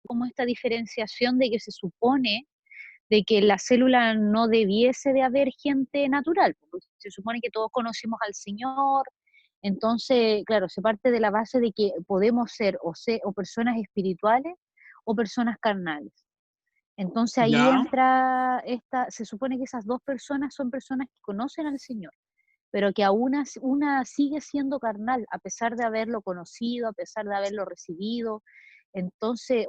como esta diferenciación de que se supone de que en la célula no debiese de haber gente natural, porque se supone que todos conocemos al Señor. Entonces, claro, se parte de la base de que podemos ser o personas espirituales o personas carnales. Entonces ahí ¿Ya? entra se supone que esas dos personas son personas que conocen al Señor, pero que aún una sigue siendo carnal, a pesar de haberlo conocido, a pesar de haberlo recibido. Entonces,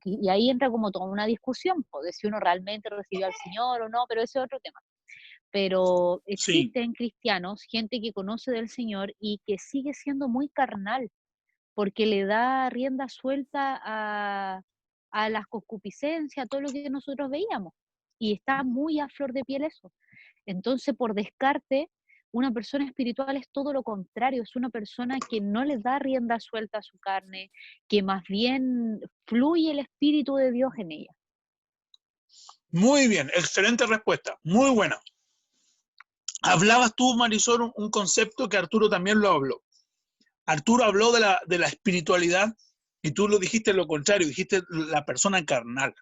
y ahí entra como toda una discusión, pues, de si uno realmente recibió al Señor o no, pero ese es otro tema. Pero Sí, existen cristianos, gente que conoce del Señor y que sigue siendo muy carnal, porque le da rienda suelta a las concupiscencias, a todo lo que nosotros veíamos. Y está muy a flor de piel eso. Entonces, por descarte, una persona espiritual es todo lo contrario, es una persona que no le da rienda suelta a su carne, que más bien fluye el Espíritu de Dios en ella. muy bien, excelente respuesta, muy buena. Hablabas tú, Marisol, un concepto que Arturo también lo habló. Arturo habló de la espiritualidad y tú lo dijiste lo contrario, dijiste la persona carnal.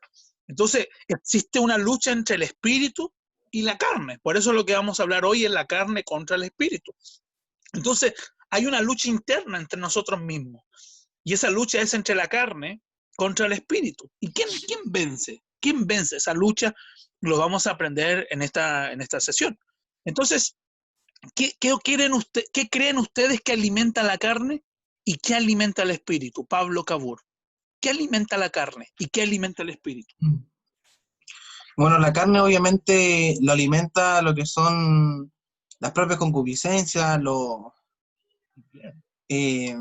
Entonces, existe una lucha entre el espíritu y la carne. Por eso lo que vamos a hablar hoy es la carne contra el espíritu. Entonces, hay una lucha interna entre nosotros mismos. Y esa lucha es entre la carne contra el espíritu. ¿Y quién vence? ¿Quién vence esa lucha? Lo vamos a aprender en esta sesión. Entonces, ¿qué creen ustedes que alimenta la carne y qué alimenta el espíritu? Pablo Cabur. ¿Qué alimenta la carne y qué alimenta el espíritu? Bueno, la carne obviamente lo alimenta lo que son las propias concupiscencias, eh,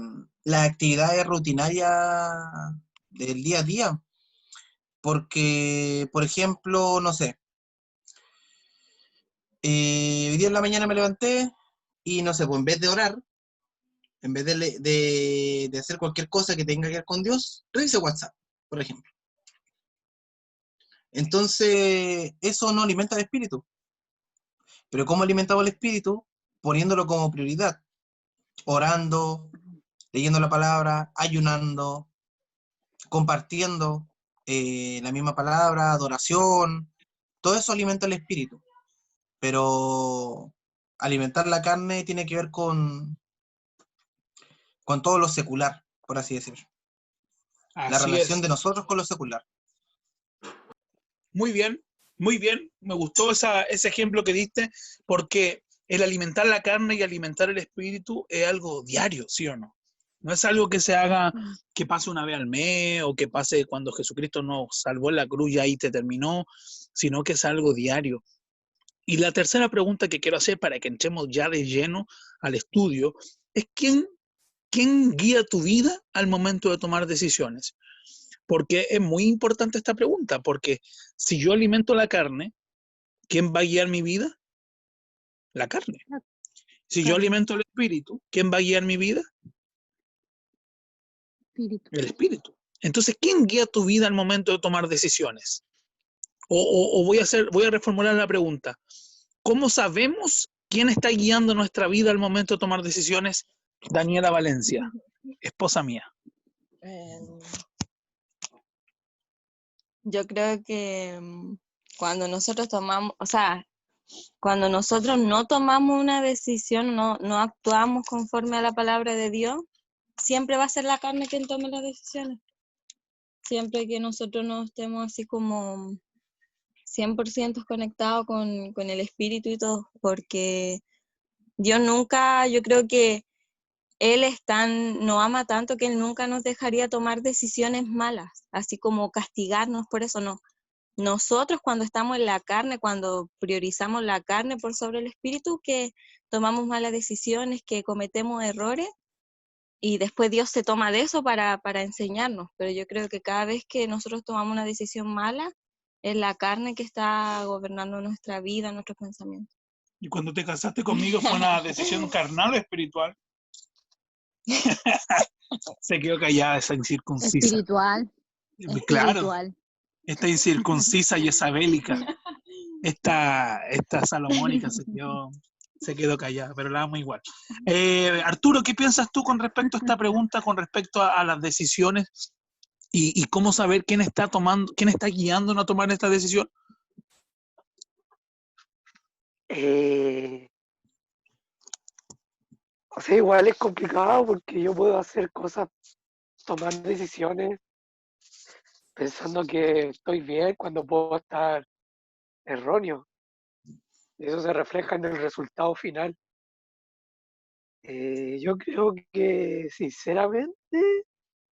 las actividades rutinarias del día a día. Porque, por ejemplo, no sé, hoy día en la mañana me levanté y no sé, pues en vez de orar, en vez de hacer cualquier cosa que tenga que ver con Dios, revisé WhatsApp, por ejemplo. Entonces, eso no alimenta el espíritu. Pero ¿cómo alimentaba el espíritu? Poniéndolo como prioridad, orando, leyendo la palabra, ayunando, compartiendo la misma palabra, adoración. Todo eso alimenta el espíritu. Pero alimentar la carne tiene que ver con todo lo secular, por así decirlo. La Así relación es. de nosotros con lo secular. Muy bien, muy bien. Me gustó ese ejemplo que diste, porque el alimentar la carne y alimentar el espíritu es algo diario, ¿sí o no? No es algo que se haga, que pase una vez al mes o que pase cuando Jesucristo nos salvó en la cruz y ahí te terminó, sino que es algo diario. Y la tercera pregunta que quiero hacer para que entremos ya de lleno al estudio es ¿quién guía tu vida al momento de tomar decisiones? Porque es muy importante esta pregunta, porque si yo alimento la carne, ¿quién va a guiar mi vida? La carne. La Si yo carne, alimento el espíritu, ¿quién va a guiar mi vida? espíritu. El espíritu. Entonces, ¿quién guía tu vida al momento de tomar decisiones? O voy a reformular la pregunta. ¿Cómo sabemos quién está guiando nuestra vida al momento de tomar decisiones? Daniela Valencia, esposa mía. Eh, yo creo que cuando nosotros tomamos, o sea, cuando nosotros no tomamos una decisión, no actuamos conforme a la palabra de Dios, siempre va a ser la carne quien tome las decisiones. Siempre que nosotros no estemos así como 100% conectados con el espíritu y todo, porque Dios nunca, yo creo que Él nos ama tanto que Él nunca nos dejaría tomar decisiones malas, así como castigarnos por eso, no. Nosotros cuando estamos en la carne, cuando priorizamos la carne por sobre el espíritu, que tomamos malas decisiones, que cometemos errores, y después Dios se toma de eso para enseñarnos. Pero yo creo que cada vez que nosotros tomamos una decisión mala, es la carne que está gobernando nuestra vida, nuestros pensamientos. ¿Y cuando te casaste conmigo fue una decisión carnal o espiritual? Se quedó callada esa incircuncisa. Espiritual, Claro, espiritual. esta incircuncisa Jezabélica, esta salomónica se quedó callada, pero la amo igual. Arturo, ¿qué piensas tú con respecto a esta pregunta, con respecto a las decisiones? ¿Y cómo saber quién está guiándonos a tomar esta decisión? O sea, igual es complicado porque yo puedo hacer cosas, tomar decisiones pensando que estoy bien cuando puedo estar erróneo. Eso se refleja en el resultado final. Yo creo que, sinceramente,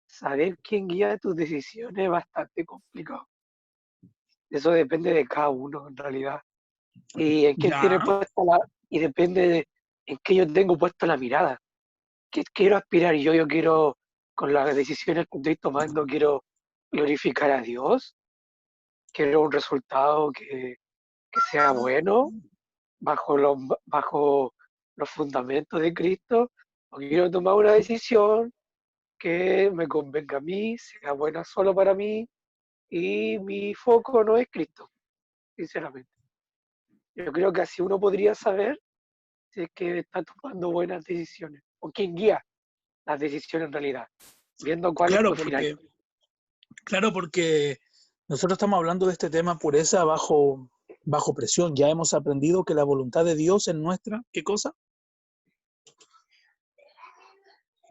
saber quién guía tus decisiones es bastante complicado. Eso depende de cada uno, en realidad. Y en quién tiene Ya, puesta y depende de en qué yo tengo puesta la mirada. ¿Qué quiero aspirar yo? Yo quiero, con las decisiones que estoy tomando, quiero glorificar a Dios. Quiero un resultado que sea bueno, bajo los fundamentos de Cristo, o quiero tomar una decisión que me convenga a mí, sea buena solo para mí, y mi foco no es Cristo, sinceramente. Yo creo que así uno podría saber si es que está tomando buenas decisiones, o quién guía las decisiones en realidad, viendo cuál es claro, tu final. porque nosotros estamos hablando de este tema pureza bajo presión. Ya hemos aprendido que la voluntad de Dios es nuestra. ¿Qué cosa?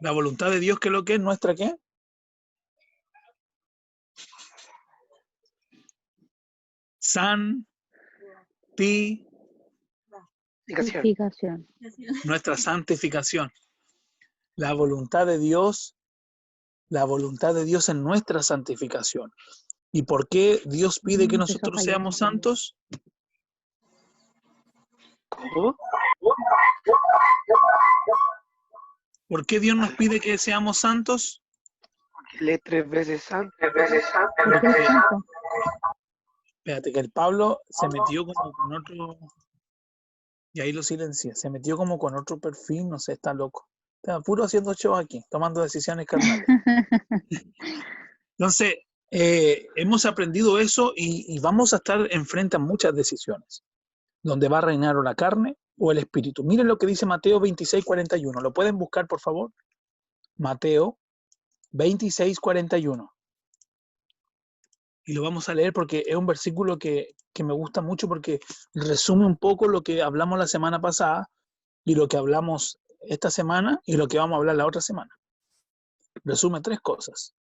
La voluntad de Dios, ¿qué es lo que es? ¿Nuestra qué? Santificación. Nuestra santificación. La voluntad de Dios es nuestra santificación. ¿Y por qué Dios pide que Empezó a nosotros fallar. seamos santos? ¿Cómo? ¿Por qué Dios nos pide que seamos santos? Él es 3 veces santo. Porque es santo. Espérate, que el Pablo se metió como con otro, y ahí lo silencia, se metió como con otro perfil, no sé, está loco. Está puro haciendo show aquí, tomando decisiones carnales. Entonces, hemos aprendido eso y vamos a estar enfrente a muchas decisiones, donde va a reinar o la carne o el espíritu. Miren lo que dice Mateo 26:41. ¿Lo pueden buscar, por favor? Mateo 26:41. Y lo vamos a leer porque es un versículo que me gusta mucho porque resume un poco lo que hablamos la semana pasada y lo que hablamos esta semana y lo que vamos a hablar la otra semana. Resume 3 cosas.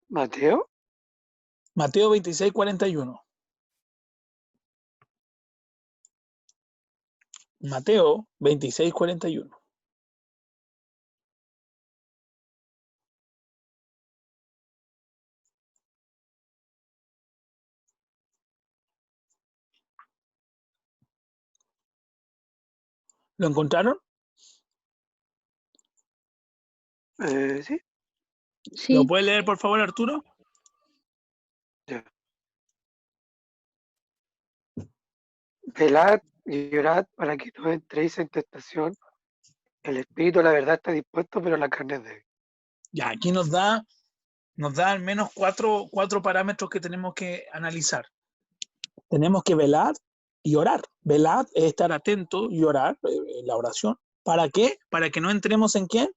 Mateo. Mateo 26:41. Mateo 26:41. ¿Lo encontraron? Sí. ¿Lo Sí, puede leer, por favor, Arturo? Ya. Velad y llorad para que no entréis en tentación. El espíritu, la verdad, está dispuesto, pero la carne es débil. Ya, aquí nos da al menos cuatro parámetros que tenemos que analizar. Tenemos que velar y orar. Velar es estar atento y orar, la oración. ¿Para qué? Para que no entremos en ¿quién?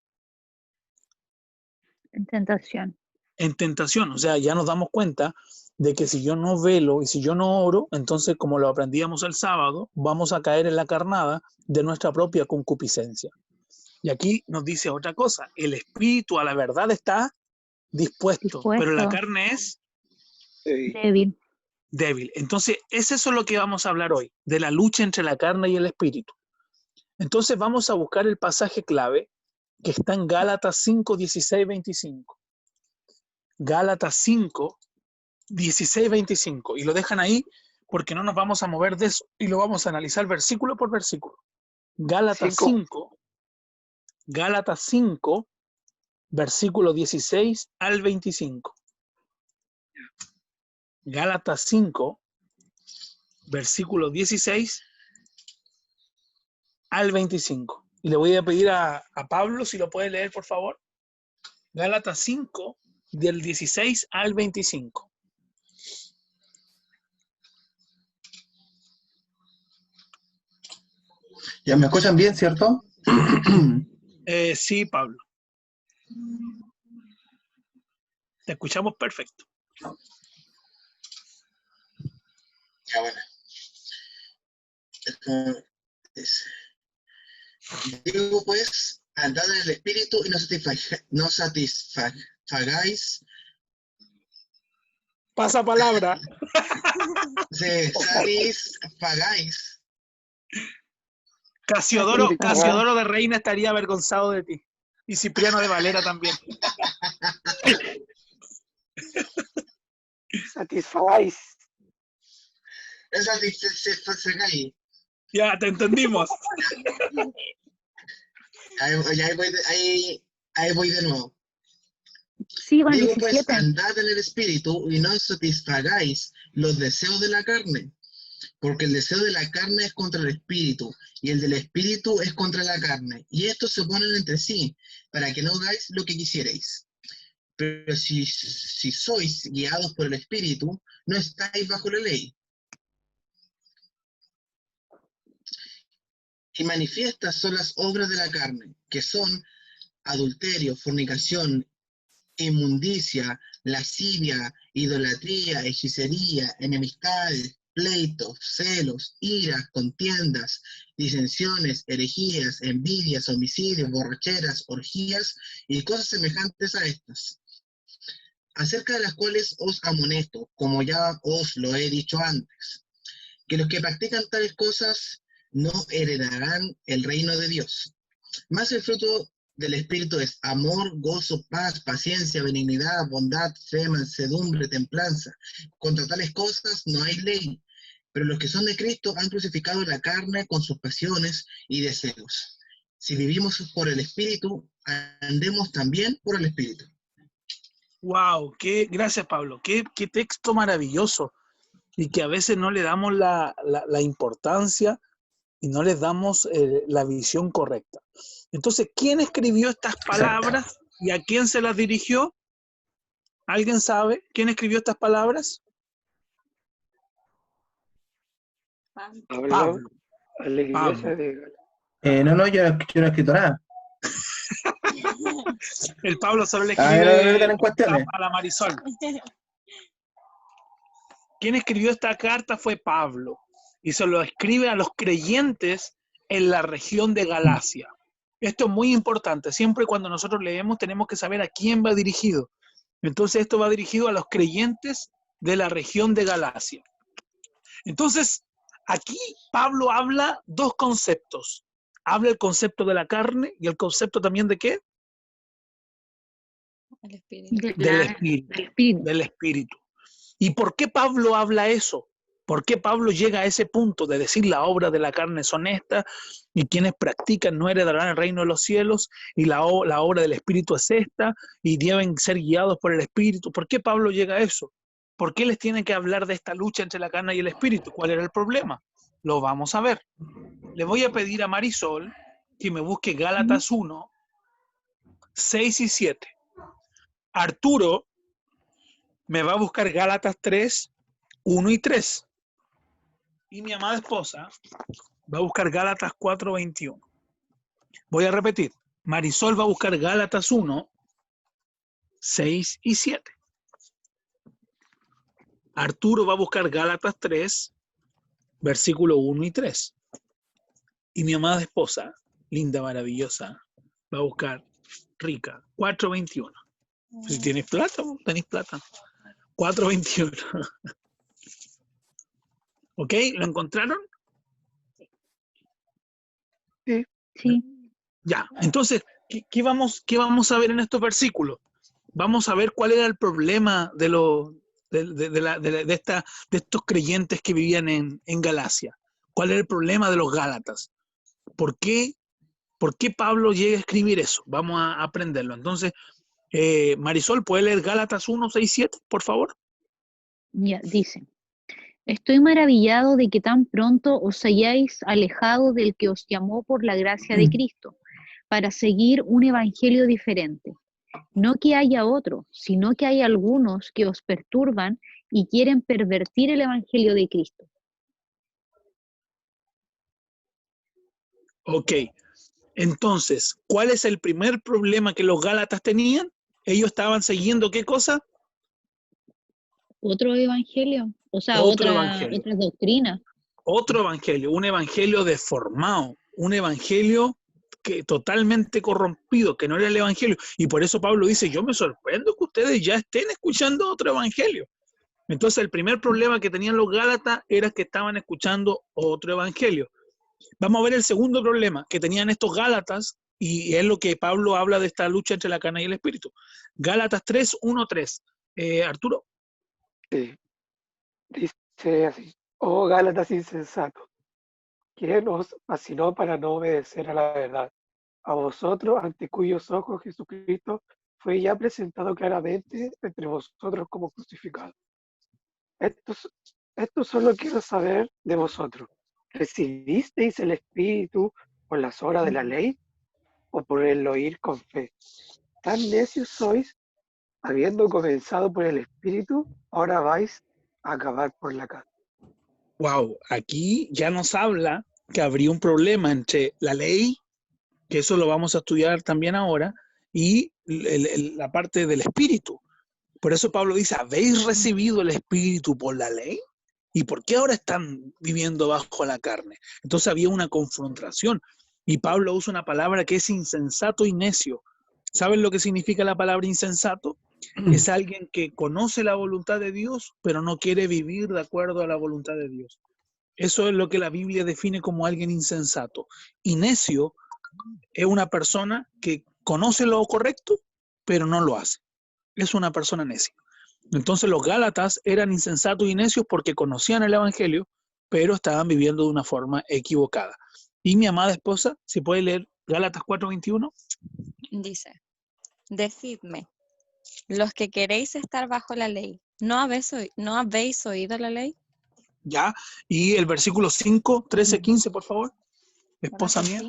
en tentación. En tentación. O sea, ya nos damos cuenta de que si yo no velo y si yo no oro, entonces, como lo aprendíamos el sábado, vamos a caer en la carnada de nuestra propia concupiscencia. Y aquí nos dice otra cosa. El espíritu a la verdad está dispuesto, pero la carne es Débil. débil. Entonces, es eso lo que vamos a hablar hoy, de la lucha entre la carne y el espíritu. Entonces, vamos a buscar el pasaje clave que está en Gálatas 5, 16, 25. Gálatas 5, 16, 25. Y lo dejan ahí porque no nos vamos a mover de eso y lo vamos a analizar versículo por versículo. Gálatas 5, versículo 16 al 25. Gálatas 5, versículo 16 al 25. Y le voy a pedir a Pablo si lo puede leer, por favor. Gálatas 5, del 16 al 25. ¿Ya me escuchan bien, cierto? Sí, Pablo. Te escuchamos perfecto. Ya, bueno. Digo pues, andad en el espíritu y no satisfagáis. Pasa palabra. Satisfagáis. Casiodoro de Reina estaría avergonzado de ti. Y Cipriano de Valera también. Satisfagáis. Satisfagáis. Ya, te entendimos. Ahí voy de nuevo. Sigo en el Digo pues, 17. andad en el espíritu y no satisfagáis los deseos de la carne, porque el deseo de la carne es contra el espíritu, y el del espíritu es contra la carne, y estos se oponen entre sí, para que no hagáis lo que quisierais. Pero si sois guiados por el espíritu, no estáis bajo la ley. Y manifiestas son las obras de la carne, que son adulterio, fornicación, inmundicia, lascivia, idolatría, hechicería, enemistades, pleitos, celos, iras, contiendas, disensiones, herejías, envidias, homicidios, borracheras, orgías y cosas semejantes a estas, acerca de las cuales os amonesto, como ya os lo he dicho antes, que los que practican tales cosas no heredarán el reino de Dios. Más el fruto del Espíritu es amor, gozo, paz, paciencia, benignidad, bondad, fe, mansedumbre, templanza. Contra tales cosas no hay ley, pero los que son de Cristo han crucificado la carne con sus pasiones y deseos. Si vivimos por el Espíritu, andemos también por el Espíritu. Wow, gracias Pablo, qué texto maravilloso. Y que a veces no le damos la importancia y no les damos la visión correcta. Entonces, ¿quién escribió estas palabras y a quién se las dirigió? ¿Alguien sabe quién escribió estas palabras? Pablo, a la iglesia de Galacia. No, yo no he escrito nada. El Pablo solo le No me escribe metan en cuestiones. a la Marisol. Quien escribió esta carta fue Pablo y se lo escribe a los creyentes en la región de Galacia. Esto es muy importante. Siempre cuando nosotros leemos tenemos que saber a quién va dirigido. Entonces esto va dirigido a los creyentes de la región de Galacia. Entonces, aquí Pablo habla dos conceptos. Habla el concepto de la carne y el concepto también de ¿qué? El espíritu. Del espíritu. ¿Y por qué Pablo habla eso? ¿Por qué Pablo llega a ese punto de decir la obra de la carne es honesta y quienes practican no heredarán el reino de los cielos y la obra del espíritu es esta y deben ser guiados por el espíritu? ¿Por qué Pablo llega a eso? ¿Por qué les tiene que hablar de esta lucha entre la carne y el espíritu? ¿Cuál era el problema? Lo vamos a ver. Le voy a pedir a Marisol que me busque Gálatas 1, 6 y 7. Arturo me va a buscar Gálatas 3, 1 y 3. Y mi amada esposa va a buscar Gálatas 4, 21. Voy a repetir. Marisol va a buscar Gálatas 1, 6 y 7. Arturo va a buscar Gálatas 3, versículo 1 y 3. Y mi amada esposa, linda, maravillosa, va a buscar rica, 4, 21. Si tienes plata, tenéis plata. 4, 21. ¿Ok? ¿Lo encontraron? Sí. Ya, entonces, ¿qué vamos a ver en estos versículos? Vamos a ver cuál era el problema de estos creyentes que vivían en Galacia. ¿Cuál era el problema de los Gálatas? ¿Por qué Pablo llega a escribir eso? Vamos a aprenderlo. Entonces, Marisol, ¿puede leer Gálatas 1, 6, 7, por favor? Ya, dice: Estoy maravillado de que tan pronto os hayáis alejado del que os llamó por la gracia de Cristo, para seguir un evangelio diferente. No que haya otro, sino que hay algunos que os perturban y quieren pervertir el evangelio de Cristo. Ok. Entonces, ¿cuál es el primer problema que los Gálatas tenían? Ellos estaban siguiendo ¿qué cosa? Otro evangelio, o sea, Otro evangelio. otra doctrina. Otro evangelio, un evangelio deformado, un evangelio que totalmente corrompido, que no era el evangelio. Y por eso Pablo dice, yo me sorprendo que ustedes ya estén escuchando otro evangelio. Entonces el primer problema que tenían los Gálatas era que estaban escuchando otro evangelio. Vamos a ver el segundo problema que tenían estos Gálatas, y es lo que Pablo habla de esta lucha entre la carne y el espíritu. Gálatas 3, 1, 3. Arturo. Sí. Dice así: oh Gálatas insensatos, ¿quién os fascinó para no obedecer a la verdad? A vosotros, ante cuyos ojos Jesucristo fue ya presentado claramente entre vosotros como crucificado. Esto solo quiero saber de vosotros. ¿Recibisteis el Espíritu por las obras de la ley o por el oír con fe? Tan necios sois, habiendo comenzado por el Espíritu, ahora vais a acabar por la carne. Wow, aquí ya nos habla que habría un problema entre la ley, que eso lo vamos a estudiar también ahora, y la parte del espíritu. Por eso Pablo dice, ¿habéis recibido el espíritu por la ley? ¿Y por qué ahora están viviendo bajo la carne? Entonces había una confrontación. Y Pablo usa una palabra que es insensato y necio. ¿Saben lo que significa la palabra insensato? Es alguien que conoce la voluntad de Dios, pero no quiere vivir de acuerdo a la voluntad de Dios. Eso es lo que la Biblia define como alguien insensato. Y necio es una persona que conoce lo correcto, pero no lo hace. Es una persona necia. Entonces los Gálatas eran insensatos y necios porque conocían el Evangelio, pero estaban viviendo de una forma equivocada. Y mi amada esposa, si puede leer Gálatas 4:21. Dice, decidme, los que queréis estar bajo la ley, ¿no habéis oído la ley? Ya, y el versículo 5, 13, 15, por favor. Esposa mía,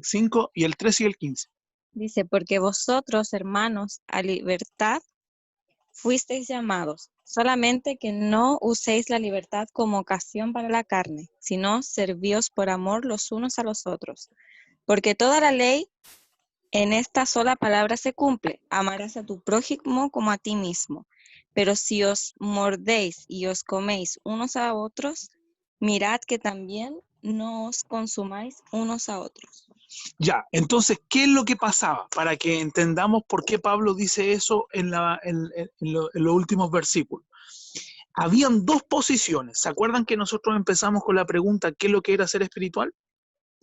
5 y el 13 y el 15. Dice, porque vosotros, hermanos, a libertad fuisteis llamados, solamente que no uséis la libertad como ocasión para la carne, sino servíos por amor los unos a los otros. Porque toda la ley en esta sola palabra se cumple, amarás a tu prójimo como a ti mismo. Pero si os mordéis y os coméis unos a otros, mirad que también no os consumáis unos a otros. Ya, entonces, ¿qué es lo que pasaba? Para que entendamos por qué Pablo dice eso en los últimos versículos. Habían dos posiciones. ¿Se acuerdan que nosotros empezamos con la pregunta ¿qué es lo que era ser espiritual?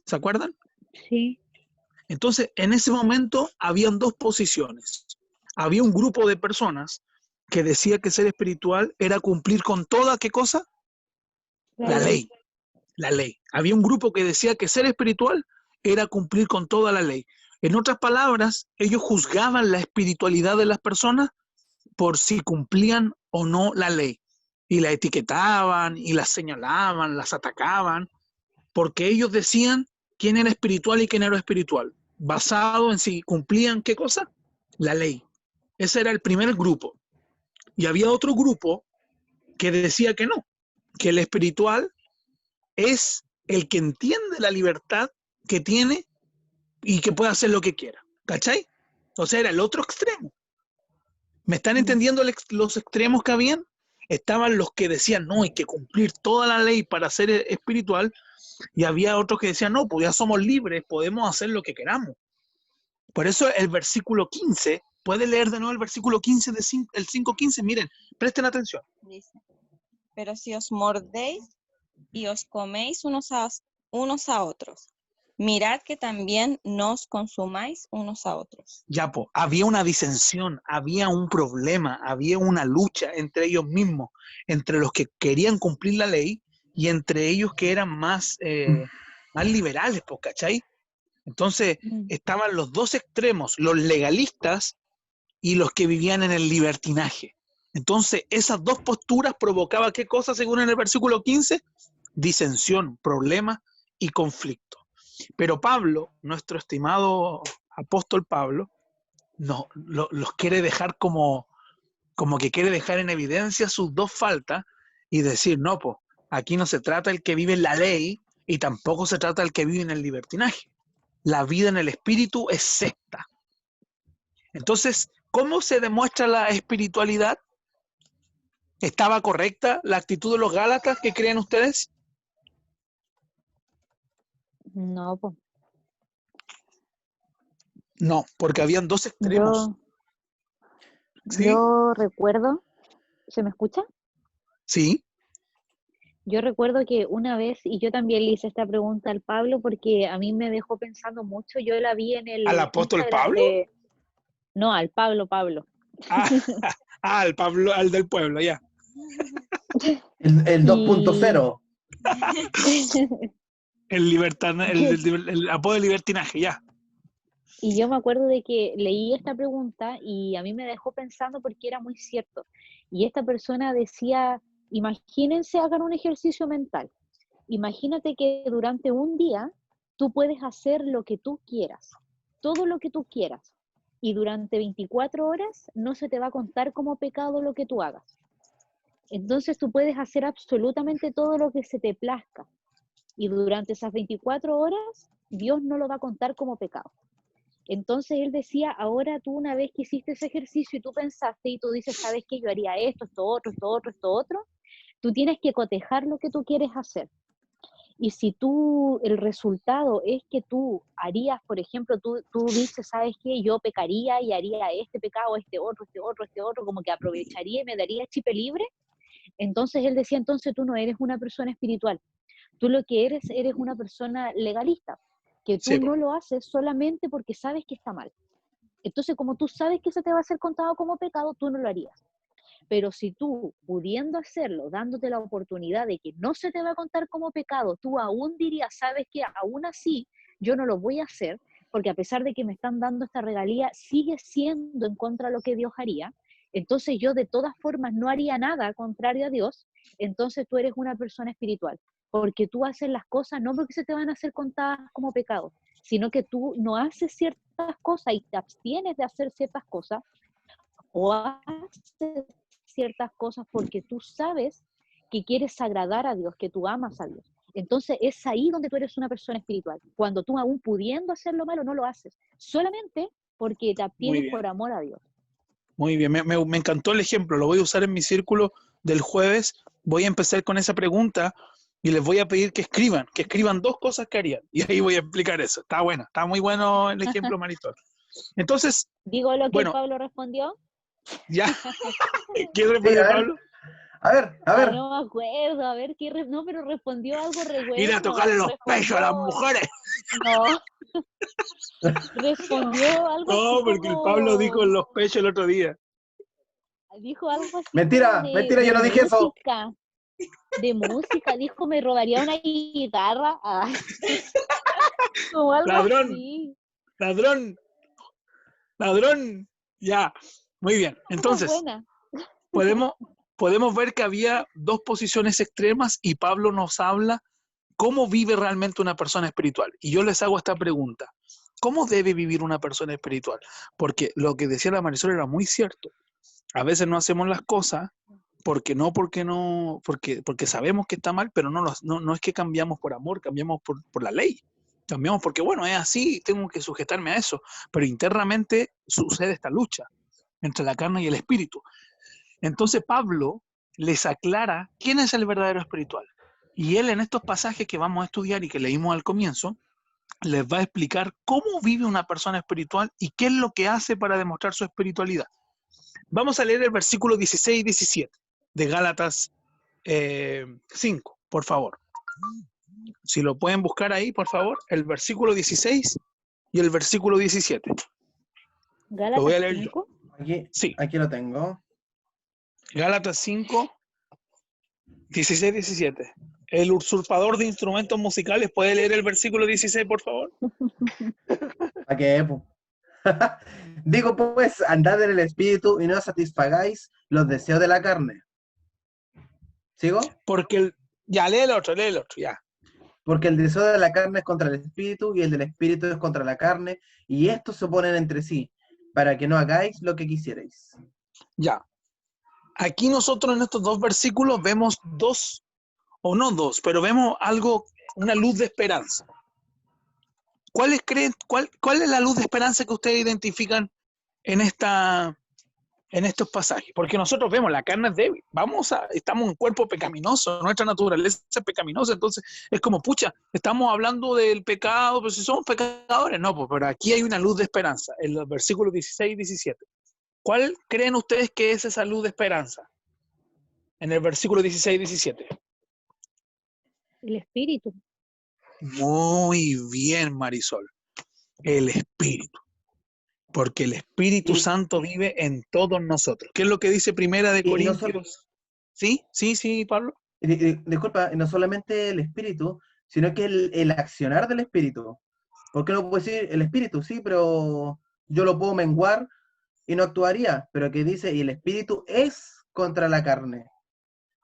¿Se acuerdan? Sí. Entonces, en ese momento habían dos posiciones. Había un grupo de personas que decía que ser espiritual era cumplir con toda, ¿qué cosa? La ley. La ley. Había un grupo que decía que ser espiritual era cumplir con toda la ley. En otras palabras, ellos juzgaban la espiritualidad de las personas por si cumplían o no la ley. Y la etiquetaban, y las señalaban, las atacaban, porque ellos decían quién era espiritual y quién era espiritual, basado en si cumplían qué cosa, la ley. Ese era el primer grupo. Y había otro grupo que decía que no, que el espiritual es el que entiende la libertad que tiene y que puede hacer lo que quiera. ¿Cachai? O sea, era el otro extremo. ¿Me están entendiendo los extremos que habían? Estaban los que decían, no, hay que cumplir toda la ley para ser espiritual, y había otros que decían, no, pues ya somos libres, podemos hacer lo que queramos. Por eso el versículo 15, ¿puede leer de nuevo el versículo 15, el 5:15? Miren, presten atención. Dice, pero si os mordéis y os coméis unos a otros, mirad que también no os consumáis unos a otros. Ya, pues, había una disensión, había un problema, había una lucha entre ellos mismos, entre los que querían cumplir la ley y entre ellos que eran más liberales, pues, ¿cachai? Entonces, estaban los dos extremos, los legalistas y los que vivían en el libertinaje. Entonces, esas dos posturas provocaban ¿qué cosa según en el versículo 15? Disensión, problema y conflicto. Pero Pablo, nuestro estimado apóstol Pablo, los quiere dejar como que quiere dejar en evidencia sus dos faltas y decir, no, pues, aquí no se trata el que vive en la ley y tampoco se trata el que vive en el libertinaje. la vida en el espíritu es secta. Entonces, ¿cómo se demuestra la espiritualidad? ¿Estaba correcta la actitud de los Gálatas? ¿Qué creen ustedes? No, pues. No, porque habían dos extremos. ¿Sí? Yo recuerdo, ¿se me escucha? Sí. Yo recuerdo que una vez, y yo también le hice esta pregunta al Pablo porque a mí me dejó pensando mucho, yo la vi en ¿Al el apóstol Instagram Pablo? No, al Pablo. Ah, al Pablo, al del pueblo, ya. El Y 2.0. El apodo de libertinaje, ya. y yo me acuerdo de que leí esta pregunta y a mí me dejó pensando porque era muy cierto. Y esta persona decía, imagínense, hagan un ejercicio mental. Imagínate que durante un día tú puedes hacer lo que tú quieras, todo lo que tú quieras. Y durante 24 horas no se te va a contar como pecado lo que tú hagas. Entonces tú puedes hacer absolutamente todo lo que se te plazca. Y durante esas 24 horas Dios no lo va a contar como pecado. Entonces él decía, ahora tú una vez que hiciste ese ejercicio y tú pensaste y tú dices, ¿sabes qué? Yo haría esto, esto otro, esto otro, esto otro. Tú tienes que cotejar lo que tú quieres hacer. Y si tú, el resultado es que tú harías, por ejemplo, tú dices, ¿sabes qué? Yo pecaría y haría este pecado, este otro, como que aprovecharía y me daría chip libre. Entonces él decía, entonces tú no eres una persona espiritual. Tú lo que eres una persona legalista, que tú Sí, po. no lo haces solamente porque sabes que está mal. Entonces, como tú sabes que se te va a ser contado como pecado, tú no lo harías. Pero si tú, pudiendo hacerlo, dándote la oportunidad de que no se te va a contar como pecado, tú aún dirías, sabes que aún así yo no lo voy a hacer, porque a pesar de que me están dando esta regalía, sigue siendo en contra de lo que Dios haría. Entonces yo de todas formas no haría nada contrario a Dios. Entonces tú eres una persona espiritual, porque tú haces las cosas no porque se te van a hacer contadas como pecado, sino que tú no haces ciertas cosas y te abstienes de hacer ciertas cosas, o haces ciertas cosas porque tú sabes que quieres agradar a Dios, que tú amas a Dios. Entonces es ahí donde tú eres una persona espiritual. Cuando tú aún pudiendo hacer lo malo no lo haces, solamente porque te Muy abstienes bien. por amor a Dios. Muy bien, me encantó el ejemplo, lo voy a usar en mi círculo del jueves. Voy a empezar con esa pregunta y les voy a pedir que escriban dos cosas que harían. Y ahí voy a explicar eso. Está bueno, está muy bueno el ejemplo, Marisol. Entonces, Digo lo que el bueno, Pablo respondió. ya. ¿Qué Sí, respondió Pablo? a ver. No me acuerdo, a ver qué no, pero respondió algo re Ir a bueno. tocarle los pechos a las Respondió, mujeres. no, respondió algo así No, porque el Pablo dijo en como, los pechos el otro día. dijo algo así como Mentira, mentira, yo de no dije eso. música. De música, dijo, me robaría una guitarra. Ay, como algo Ladrón, así. ladrón, ladrón. Ya, muy bien. Estuvo Entonces, buena. podemos ver que había dos posiciones extremas y Pablo nos habla cómo vive realmente una persona espiritual. Y yo les hago esta pregunta. ¿Cómo debe vivir una persona espiritual? Porque lo que decía la Marisol era muy cierto. A veces no hacemos las cosas porque sabemos que está mal, pero no es que cambiamos por amor, cambiamos por la ley. Cambiamos porque, bueno, es así, tengo que sujetarme a eso. Pero internamente sucede esta lucha entre la carne y el espíritu. Entonces Pablo les aclara quién es el verdadero espiritual. Y él en estos pasajes que vamos a estudiar y que leímos al comienzo, les va a explicar cómo vive una persona espiritual y qué es lo que hace para demostrar su espiritualidad. Vamos a leer el versículo 16 y 17 de Gálatas 5, por favor. Si lo pueden buscar ahí, por favor, el versículo 16 y el versículo 17. Lo voy Gálatas a leer yo. 5. Sí, Aquí lo tengo. Gálatas 5, 16, 17. El usurpador de instrumentos musicales, ¿puede leer el versículo 16, por favor? ¿A qué? Po? Digo pues, andad en el espíritu y no satisfagáis los deseos de la carne. ¿Sigo? Porque ya, lee el otro, ya. Porque el deseo de la carne es contra el espíritu y el del espíritu es contra la carne, y estos se oponen entre sí, para que no hagáis lo que quisierais. Ya. Aquí nosotros en estos dos versículos vemos dos, o no dos, pero vemos algo, una luz de esperanza. ¿Cuál es la luz de esperanza que ustedes identifican en estos pasajes? Porque nosotros vemos, la carne es débil, estamos en un cuerpo pecaminoso, nuestra naturaleza es pecaminosa, entonces es como, pucha, estamos hablando del pecado, pero si somos pecadores, no, pues, pero aquí hay una luz de esperanza, en los versículos 16 y 17. ¿Cuál creen ustedes que es esa luz de esperanza? En el versículo 16 y 17. El espíritu. Muy bien, Marisol, el Espíritu. Porque el Espíritu Y, Santo vive en todos nosotros. ¿Qué es lo que dice Primera de y no solo, Corintios? ¿Sí? ¿Sí, Pablo? disculpa, no solamente el espíritu, sino que el accionar del espíritu. Porque no puedo decir el espíritu, sí, pero yo lo puedo menguar y no actuaría, pero que dice, y el espíritu es contra la carne.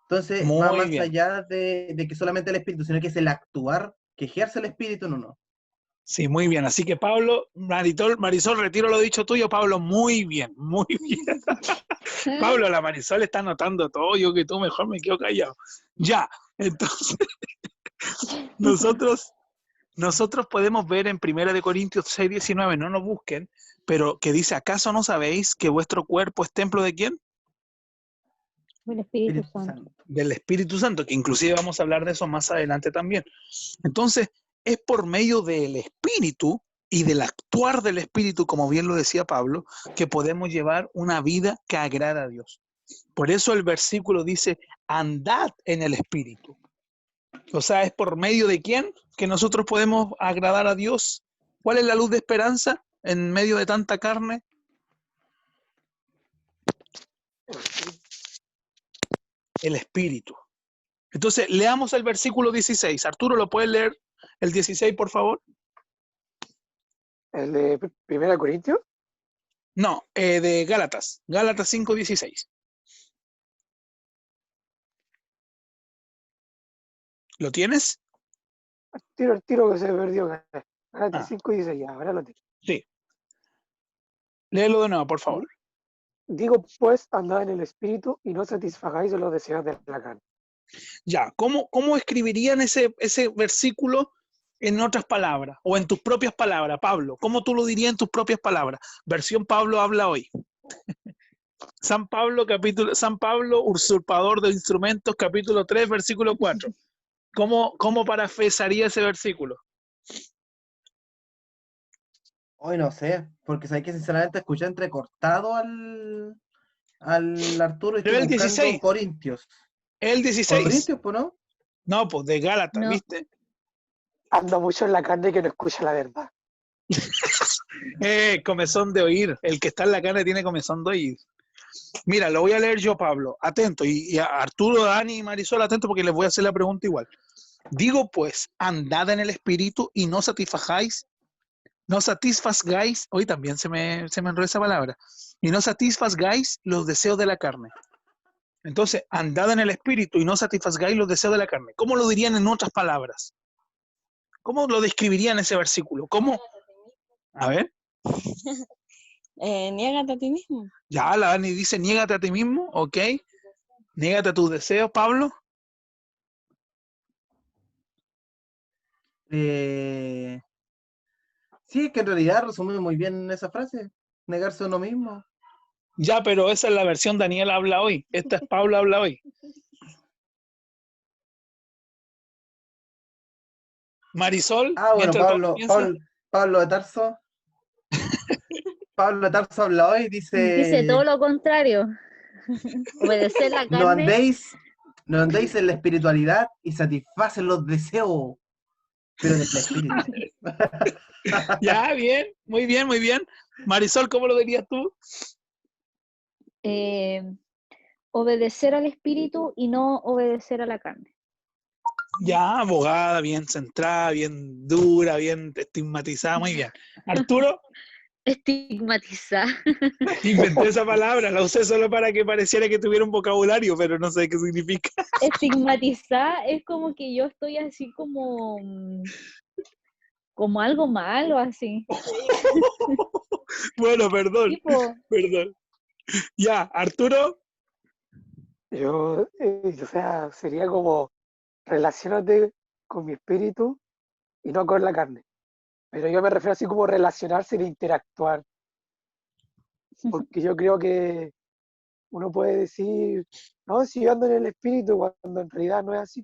Entonces va Muy más bien. allá de que solamente el espíritu, sino que es el actuar que ejerce el espíritu, no. Sí, muy bien. Así que Pablo, Marisol, retiro lo dicho tuyo, Pablo, muy bien, muy bien. Pablo, la Marisol está anotando todo, yo que tú mejor me quedo callado. Ya, entonces nosotros podemos ver en 1 Corintios 6:19, no nos busquen, pero que dice, ¿acaso no sabéis que vuestro cuerpo es templo de quién? El Espíritu Espíritu Santo. Santo. Del Espíritu Santo, que inclusive vamos a hablar de eso más adelante también. Entonces, es por medio del Espíritu y del actuar del Espíritu, como bien lo decía Pablo, que podemos llevar una vida que agrada a Dios. Por eso el versículo dice, andad en el Espíritu. O sea, es por medio de quién que nosotros podemos agradar a Dios. ¿Cuál es la luz de esperanza en medio de tanta carne? El Espíritu. Entonces, leamos el versículo 16. Arturo, ¿lo puedes leer el 16, por favor? El de 1 Corintios. No, de Gálatas. Gálatas 5:16. ¿Lo tienes? El tiro que se perdió. Gálatas Ah, 5 dice ya, ahora lo tengo. sí. Léelo de nuevo, por favor. Digo, pues, andad en el espíritu y no satisfagáis los deseos de la carne. Ya, ¿cómo escribirían ese versículo en otras palabras? O en tus propias palabras, Pablo. ¿Cómo tú lo dirías en tus propias palabras? Versión Pablo habla hoy. San Pablo, usurpador de instrumentos, capítulo 3, versículo 4. ¿Cómo parafrasearía ese versículo? Hoy no sé, porque sabes que sinceramente escuché entrecortado al Arturo y estoy Pero el buscando 16, Corintios. el 16. Corintios, pues, ¿no? No, pues de Gálatas, No, ¿viste? Anda mucho en la carne que no escucha la verdad. Comezón de oír. El que está en la carne tiene comezón de oír. Mira, lo voy a leer yo, Pablo. Atento. Y a Arturo, Dani y Marisol, atento porque les voy a hacer la pregunta igual. Digo pues, andad en el espíritu y no satisfagáis, hoy también se me enredó esa palabra, y no satisfagáis los deseos de la carne. Entonces, andad en el espíritu y no satisfagáis los deseos de la carne. ¿Cómo lo dirían en otras palabras? ¿Cómo lo describirían ese versículo? ¿Cómo? A ver, Niégate a ti mismo. ya la Dani dice, niégate a ti mismo, ¿ok? Niégate a tus deseos, Pablo. Sí, que en realidad resume muy bien esa frase. Negarse a uno mismo. Ya, pero esa es la versión Daniel habla hoy. Esta es Pablo habla hoy. Marisol, Ah, bueno, mientras Pablo piensa. Pablo de Tarso. Pablo de Tarso habla hoy, dice todo dice, lo contrario. Obedecer la no carne. andéis en la espiritualidad y satisfacen los deseos, pero del espíritu. Ya, bien, muy bien, muy bien. Marisol, ¿cómo lo dirías tú? Obedecer al espíritu y no obedecer a la carne. Ya, abogada, bien centrada, bien dura, bien estigmatizada, muy bien. Arturo, Estigmatizar. inventé esa palabra, la usé solo para que pareciera que tuviera un vocabulario, pero no sé qué significa. Estigmatizar es como que yo estoy así como algo malo, así. Bueno, perdón, Tipo, perdón. Ya, Arturo, Yo, o sea, sería como relacionate con mi espíritu y no con la carne. Pero yo me refiero así como relacionarse e interactuar. Porque yo creo que uno puede decir, no, si yo ando en el espíritu, cuando en realidad no es así.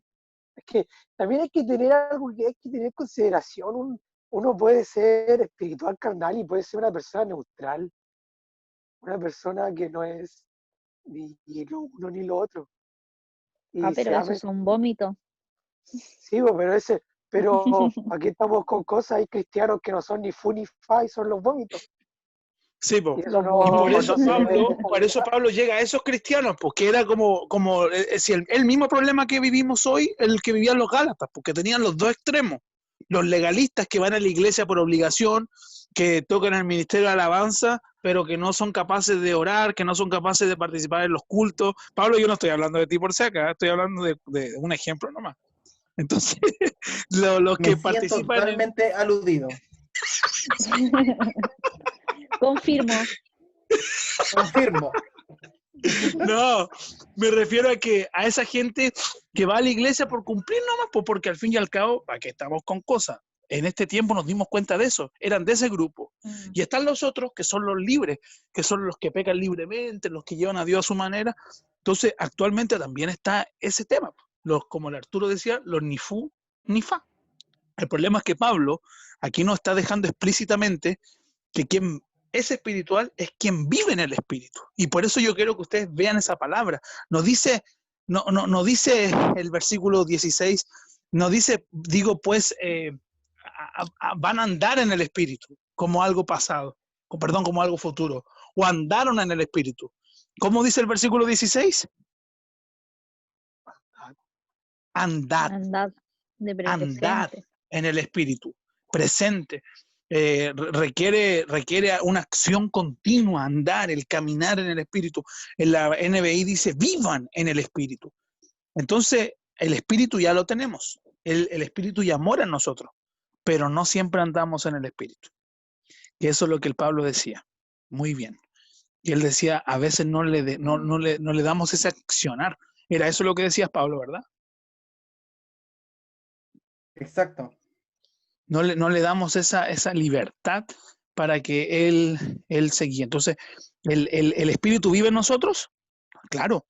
Es que también hay que tener algo que hay que tener en consideración. Uno puede ser espiritual carnal y puede ser una persona neutral. Una persona que no es ni lo uno ni lo otro. Y Pero se esos amen. son vómitos. Sí, pero aquí estamos con cosas, hay cristianos que no son ni fu ni fa y son los vómitos. Sí, po. Y eso Los Y no, vómitos. no se debe Por eso Pablo llega a esos cristianos, porque era como si el mismo problema que vivimos hoy, el que vivían los Gálatas, porque tenían los dos extremos. Los legalistas que van a la iglesia por obligación, que tocan el ministerio de alabanza, pero que no son capaces de orar, que no son capaces de participar en los cultos. Pablo, yo no estoy hablando de ti por si acá, estoy hablando de un ejemplo nomás. Entonces, los Me que siento participan en... totalmente aludido. Confirmo. Confirmo. No, me refiero a que a esa gente que va a la iglesia por cumplir nomás, pues porque al fin y al cabo, ¿para qué estamos con cosas? En este tiempo nos dimos cuenta de eso, eran de ese grupo. Mm. Y están los otros que son los libres, que son los que pecan libremente, los que llevan a Dios a su manera. Entonces, actualmente también está ese tema. Los, como el Arturo decía, los ni fu ni fa. El problema es que Pablo aquí nos está dejando explícitamente que quien es espiritual es quien vive en el espíritu. Y por eso yo quiero que ustedes vean esa palabra. Nos dice, no dice el versículo 16, no dice, digo pues, van a andar en el espíritu como algo pasado, perdón, como algo futuro, o andaron en el espíritu. ¿Cómo dice el versículo 16? Andad, Andad de andad presente. en el espíritu, presente. Requiere una acción continua, andar, el caminar en el espíritu. En la NBI dice, vivan en el espíritu. Entonces, el espíritu ya lo tenemos. El espíritu ya mora en nosotros, pero no siempre andamos en el espíritu. Y eso es lo que el Pablo decía. Muy bien. Y él decía, a veces no le damos ese accionar. Era eso lo que decías, Pablo, ¿verdad? Exacto. No le damos esa libertad para que él se guíe. Entonces, ¿el espíritu vive en nosotros? Claro,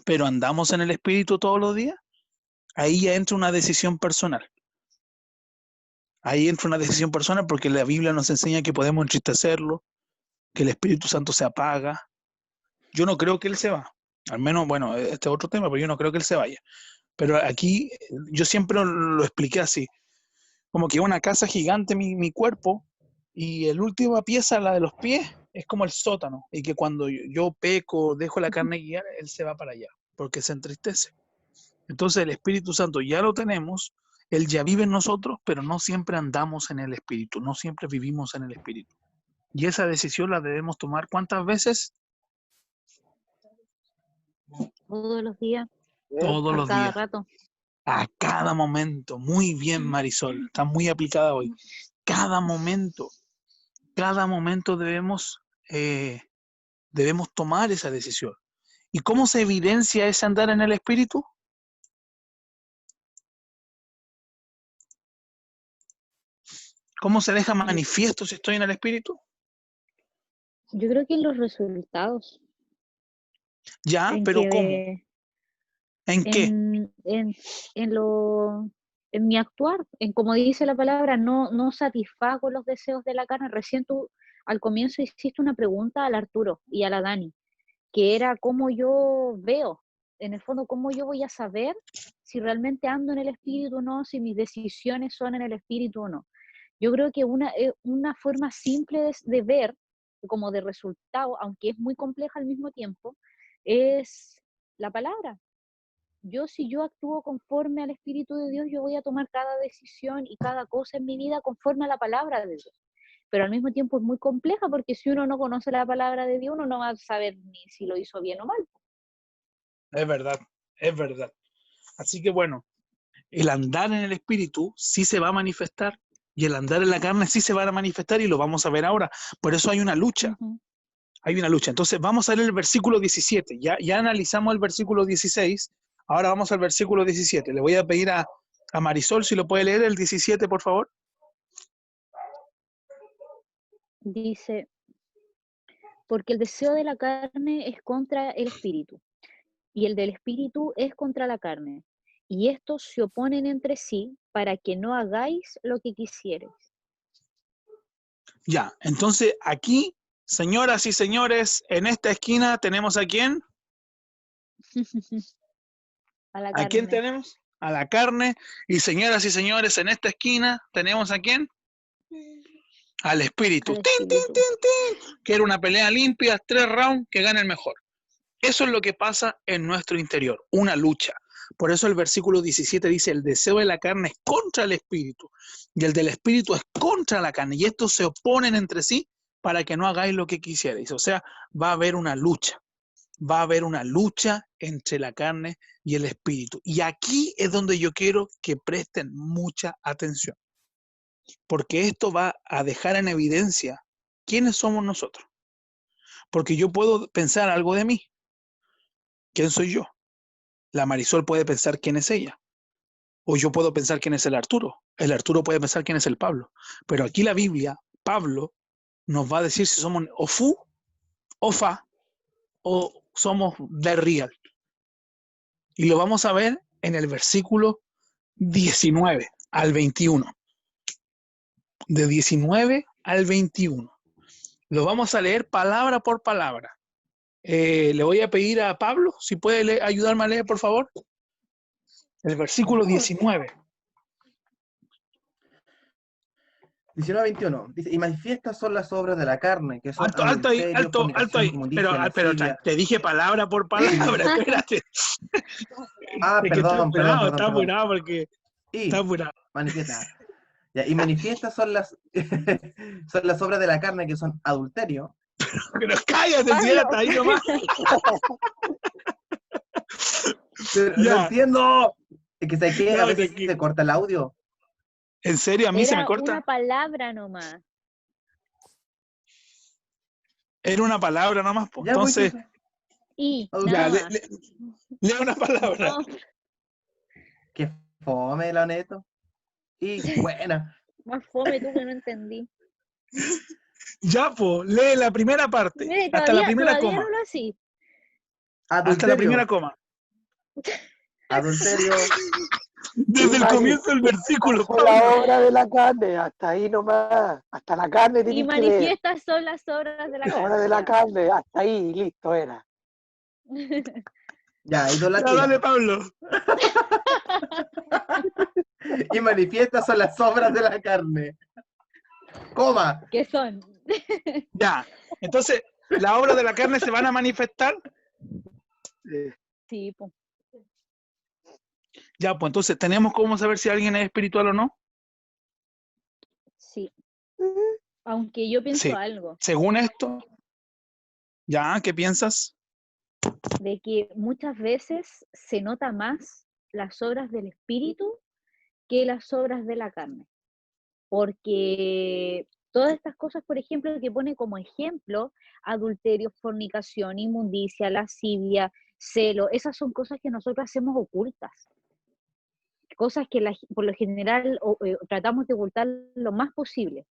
pero andamos en el espíritu todos los días. Ahí ya entra una decisión personal. Ahí entra una decisión personal porque la Biblia nos enseña que podemos entristecerlo, que el Espíritu Santo se apaga. Yo no creo que él se va. Al menos, bueno, este es otro tema, pero yo no creo que él se vaya. Pero aquí yo siempre lo expliqué así. Como que una casa gigante mi cuerpo y la última pieza, la de los pies, es como el sótano. Y que cuando yo peco, dejo la carne guiar, él se va para allá, porque se entristece. Entonces el Espíritu Santo ya lo tenemos, él ya vive en nosotros, pero no siempre andamos en el Espíritu, no siempre vivimos en el Espíritu. Y esa decisión la debemos tomar ¿cuántas veces? Todos los días, Todos a los cada días, rato. a cada momento. Muy bien, Marisol, está muy aplicada hoy. Cada momento debemos tomar esa decisión. ¿Y cómo se evidencia ese andar en el Espíritu? ¿Cómo se deja manifiesto si estoy en el Espíritu? Yo creo que en los resultados, Ya, en pero ¿cómo? que ¿En qué? en mi actuar, en como dice la palabra, no satisfago los deseos de la carne. Recién tú al comienzo hiciste una pregunta al Arturo y a la Dani, que era cómo yo veo, en el fondo, cómo yo voy a saber si realmente ando en el espíritu o no, si mis decisiones son en el espíritu o no. Yo creo que una forma simple de ver, como de resultado, aunque es muy compleja al mismo tiempo, es la palabra. Si yo actúo conforme al Espíritu de Dios, yo voy a tomar cada decisión y cada cosa en mi vida conforme a la palabra de Dios. Pero al mismo tiempo es muy compleja porque si uno no conoce la palabra de Dios, uno no va a saber ni si lo hizo bien o mal. Es verdad, es verdad. Así que bueno, el andar en el Espíritu sí se va a manifestar y el andar en la carne sí se va a manifestar y lo vamos a ver ahora. Por eso hay una lucha. Uh-huh. Hay una lucha. Entonces vamos a leer el versículo 17. Ya analizamos el versículo 16. Ahora vamos al versículo 17. Le voy a pedir a Marisol si lo puede leer el 17, por favor. Dice, porque el deseo de la carne es contra el espíritu, y el del espíritu es contra la carne. Y estos se oponen entre sí para que no hagáis lo que quisierais. Ya, entonces aquí, señoras y señores, en esta esquina tenemos ¿a quién? A la ¿A quién carne. tenemos? A la carne. Y señoras y señores, en esta esquina tenemos ¿a quién? Al espíritu. Al ¡Tin, tin, espíritu. tin, tin! Quiero una pelea limpia, 3 rounds, que gane el mejor. Eso es lo que pasa en nuestro interior, una lucha. Por eso el versículo 17 dice, el deseo de la carne es contra el espíritu, y el del espíritu es contra la carne, y estos se oponen entre sí para que no hagáis lo que quisierais. O sea, va a haber una lucha. Va a haber una lucha entre la carne y el espíritu. Y aquí es donde yo quiero que presten mucha atención, porque esto va a dejar en evidencia quiénes somos nosotros. Porque yo puedo pensar algo de mí. ¿Quién soy yo? La Marisol puede pensar quién es ella. O yo puedo pensar quién es el Arturo. El Arturo puede pensar quién es el Pablo. Pero aquí la Biblia, Pablo, nos va a decir si somos o fu, o fa, o somos de real. Y lo vamos a ver en el versículo 19 al 21. De 19 al 21. Lo vamos a leer palabra por palabra. Le voy a pedir a Pablo, si puede ayudarme a leer, por favor. El versículo 19. 19-21. Dice, y manifiestas son las obras de la carne, que son Alto ahí, adulterio, alto fornicación, ahí. inmundicia, Pero lascivia. te dije palabra por palabra, espérate. Ah, Es que perdón. está apurado porque está Y apurado. manifiesta. Ya, y manifiestas son las son las obras de la carne, que son adulterio. Pero cállate, si Pablo. era hasta ahí nomás. Pero no Ya, entiendo. Es que sé que a no, veces tranquilo. se corta el audio. ¿En serio? ¿A mí se me Era una corta? palabra nomás. Era una palabra nomás, pues. Ya, pues Entonces, eso. Y ya, nada más. lea una palabra. No, Qué fome, la neto. Y buena. más fome tú que no entendí. Ya, pues, lee la primera parte, Mire, hasta la todavía primera no coma. lo así. Hasta la primera Adulterio. coma. Adulterio. Desde el comienzo del versículo, Son la Pablo. obra de la carne, hasta ahí nomás. Hasta la carne Y tenéis que leer. manifiestas son las obras de la La obra carne. de la Ya. carne, hasta ahí, listo era. Ya, Ya, idolatría. dale, Pablo. Y manifiestas son las obras de la carne. Coma. ¿Qué son? Ya. Entonces, ¿las obras de la carne se van a manifestar? Sí, pues. Ya, pues entonces, ¿tenemos cómo saber si alguien es espiritual o no? Sí. Aunque yo pienso Sí. algo, Según esto, ¿ya? ¿Qué piensas? de que muchas veces se nota más las obras del espíritu que las obras de la carne. Porque todas estas cosas, por ejemplo, que pone como ejemplo, adulterio, fornicación, inmundicia, lascivia, celo, esas son cosas que nosotros hacemos ocultas. Cosas que por lo general tratamos de ocultar lo más posible.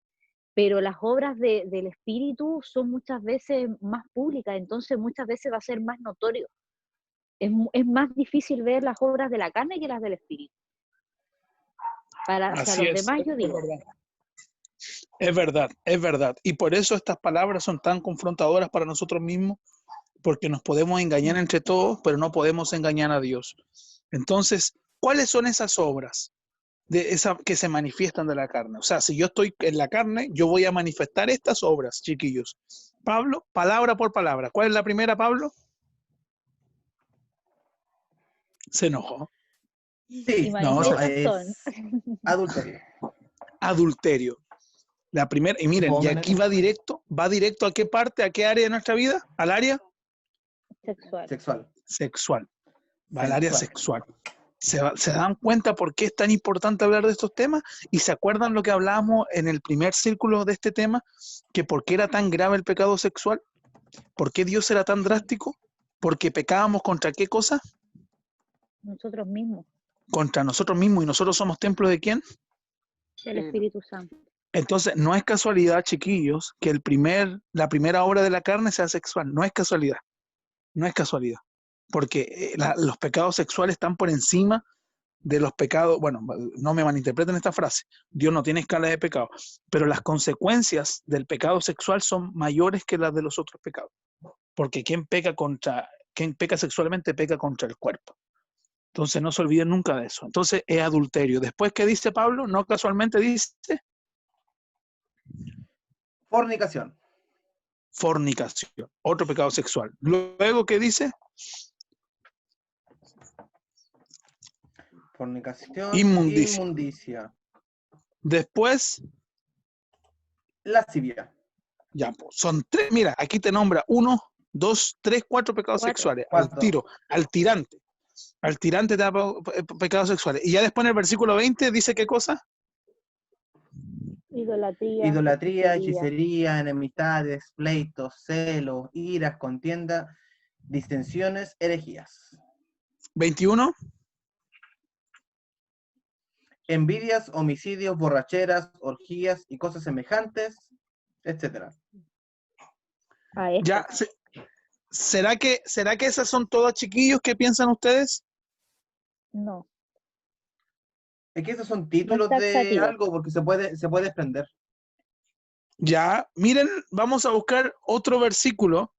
Pero las obras del espíritu son muchas veces más públicas, entonces muchas veces va a ser más notorio. Es más difícil ver las obras de la carne que las del espíritu. Hacia Así los es, demás, yo es digo. verdad. Es verdad, es verdad. Y por eso estas palabras son tan confrontadoras para nosotros mismos, porque nos podemos engañar entre todos, pero no podemos engañar a Dios. Entonces, ¿cuáles son esas obras que se manifiestan de la carne? O sea, si yo estoy en la carne, yo voy a manifestar estas obras, chiquillos. Pablo, palabra por palabra. ¿Cuál es la primera, Pablo? Se enojó. Sí, Y no, manifiestas son. es adulterio. Adulterio. La primera, y miren, y Fome, aquí neto. va directo a qué parte, a qué área de nuestra vida, al área Sexual. Sexual. sexual, va al área Sexual. sexual. ¿Se dan cuenta por qué es tan importante hablar de estos temas? ¿Y se acuerdan lo que hablábamos en el primer círculo de este tema? Que por qué era tan grave el pecado sexual, por qué Dios era tan drástico, porque pecábamos contra qué cosa, Nosotros mismos. contra nosotros mismos, y nosotros somos templo de quién, El Espíritu Santo. Entonces, no es casualidad, chiquillos, que la primera obra de la carne sea sexual. No es casualidad. No es casualidad. Porque los pecados sexuales están por encima de los pecados. Bueno, no me malinterpreten esta frase. Dios no tiene escala de pecado. Pero las consecuencias del pecado sexual son mayores que las de los otros pecados. Porque quien peca sexualmente peca contra el cuerpo. Entonces, no se olviden nunca de eso. Entonces, es adulterio. Después, ¿qué dice Pablo? No casualmente dice Fornicación. fornicación, otro pecado sexual. Luego, ¿qué dice? Fornicación. Inmundicia. Inmundicia. Después, Lascivia. ya, pues, son tres. Mira, aquí te nombra 1, 2, 3, 4 pecados sexuales. Al Cuatro. tiro, al tirante. Al tirante te da pecados sexuales. Y ya después en el versículo 20 dice ¿qué cosa? Idolatría, Idolatría, hechicería. hechicería, enemistades, pleitos, celos, iras, contienda, disensiones, herejías. 21. Envidias, homicidios, borracheras, orgías y cosas semejantes, etc. A esto. Ya, ¿será que esas son todas, chiquillos? ¿Qué piensan ustedes? No. Es que esos son títulos No es de taxativo. algo porque se puede desprender. Ya, miren, vamos a buscar otro versículo,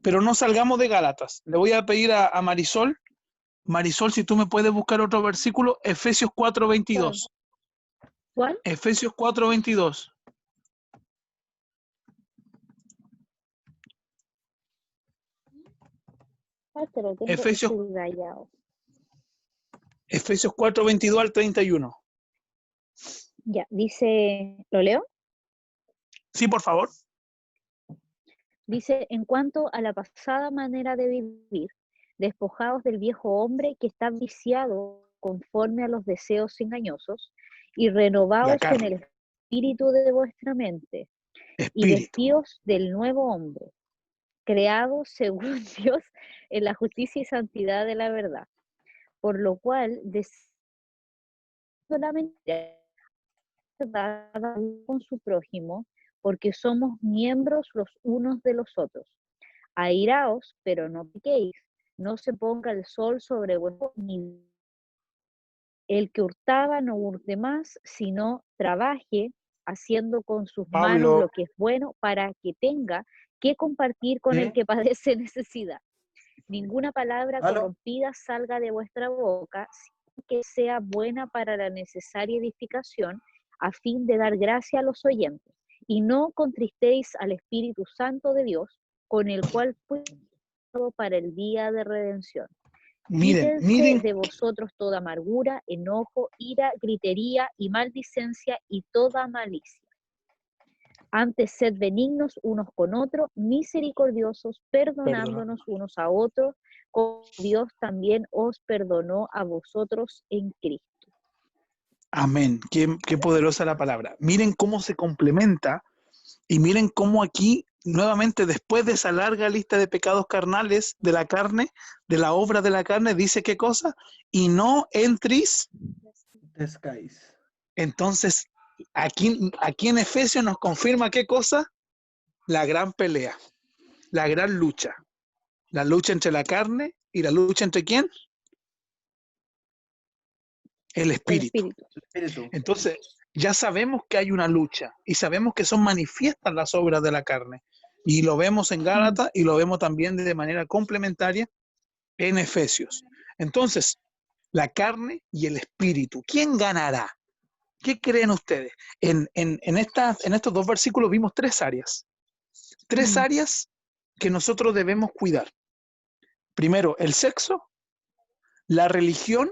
pero no salgamos de Gálatas. Le voy a pedir a Marisol. Marisol, si tú me puedes buscar otro versículo, Efesios 4:22. ¿Cuál? Efesios 4:22. Te lo tengo Efesios, subrayado. Efesios 4:22 al 31. Ya, dice, ¿lo leo? Sí, por favor. Dice, en cuanto a la pasada manera de vivir, despojados del viejo hombre que está viciado conforme a los deseos engañosos y La renovados en el carne, espíritu de vuestra mente y espíritu. vestíos del nuevo hombre, creado según Dios en la justicia y santidad de la verdad, por lo cual solamente con su prójimo, porque somos miembros los unos de los otros. Airaos, pero no piquéis, no se ponga el sol sobre vuestro ni el que hurtaba no hurte más, sino trabaje haciendo con sus manos Pablo, lo que es bueno para que tenga que compartir con el ¿Sí? que padece necesidad. Ninguna palabra ¿Aló? corrompida salga de vuestra boca, sino que sea buena para la necesaria edificación, a fin de dar gracia a los oyentes. Y no contristéis al Espíritu Santo de Dios, con el cual fue dado para el día de redención. miren, Quítense de vosotros toda amargura, enojo, ira, gritería y maldicencia y toda malicia. Antes sed benignos unos con otros, misericordiosos, perdonándonos unos a otros, como Dios también os perdonó a vosotros en Cristo. Amén. Qué poderosa la palabra. Miren cómo se complementa y miren cómo aquí, nuevamente, después de esa larga lista de pecados carnales de la carne, de la obra de la carne, dice qué cosa, y no entréis. Descáis. Entonces, aquí en Efesios nos confirma qué cosa, la gran pelea, la gran lucha, la lucha entre la carne y la lucha entre ¿quién? El El espíritu. Espíritu. Espíritu. Entonces, ya sabemos que hay una lucha y sabemos que son manifiestas las obras de la carne. Y lo vemos en Gálatas y lo vemos también de manera complementaria en Efesios. Entonces, la carne y el espíritu, ¿quién ganará? ¿Qué creen ustedes? En estos dos versículos vimos tres áreas. Tres áreas que nosotros debemos cuidar. Primero, el sexo, la religión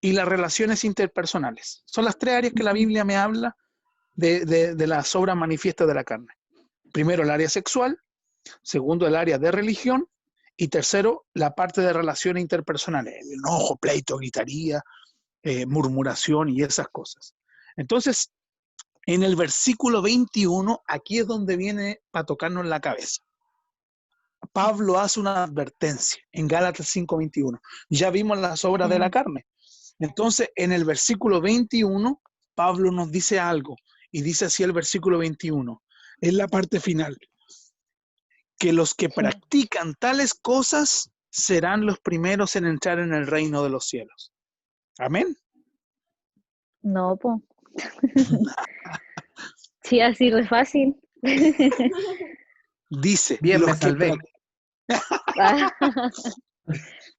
y las relaciones interpersonales. Son las tres áreas que la Biblia me habla de las obras manifiestas de la carne. Primero, el área sexual. Segundo, el área de religión. Y tercero, la parte de relaciones interpersonales. El enojo, pleito, gritaría, murmuración y esas cosas. Entonces, en el versículo 21, aquí es donde viene para tocarnos la cabeza. Pablo hace una advertencia en Gálatas 5:21. Ya vimos las obras de la carne. Entonces, en el versículo 21, Pablo nos dice algo Y dice así el versículo 21, es la parte final, que los que practican tales cosas serán los primeros en entrar en el reino de los cielos. Amén. No, po. Sí, así re fácil. Dice, Bien, los me que salvé. Ah,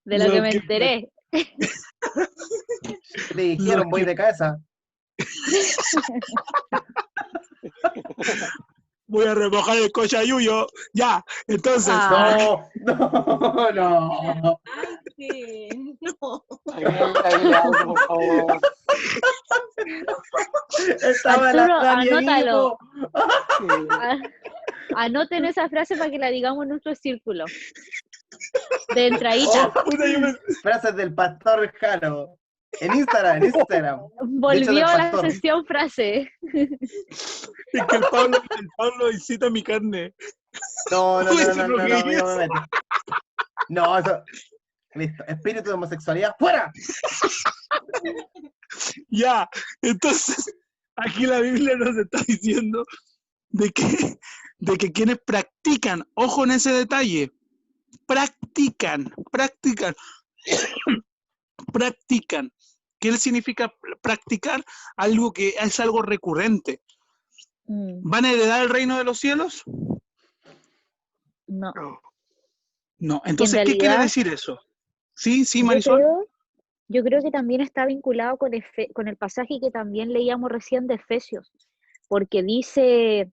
de lo que Lo me que- enteré. ¿Qué te dijeron? Los Voy que- de cabeza. Voy a remojar el cochayuyo. Ya, entonces, Ah, No, no. Sí, no. Agréguele algo, por favor. Estaba la Arturo, Dani anótalo. vivo. Sí. Ah, anoten esa frase para que la digamos en nuestro círculo. De entradita. Oh, puta, yo me- frases del pastor Jaro. En Instagram. De hecho, Volvió del a la pastor. sesión frase. es que el Pablo incita mi carne. No, Uy, eso no no, quería amigo, me meto. No, eso. Listo. Espíritu de homosexualidad, ¡fuera! Ya, entonces, aquí la Biblia nos está diciendo de que quienes practican, ojo en ese detalle, practican. ¿Qué significa practicar? Algo que es algo recurrente. ¿Van a heredar el reino de los cielos? No. No. Y en Entonces, ¿qué quiere realidad, decir eso? Sí, yo Marisol. yo creo que también está vinculado con el pasaje que también leíamos recién de Efesios, porque dice,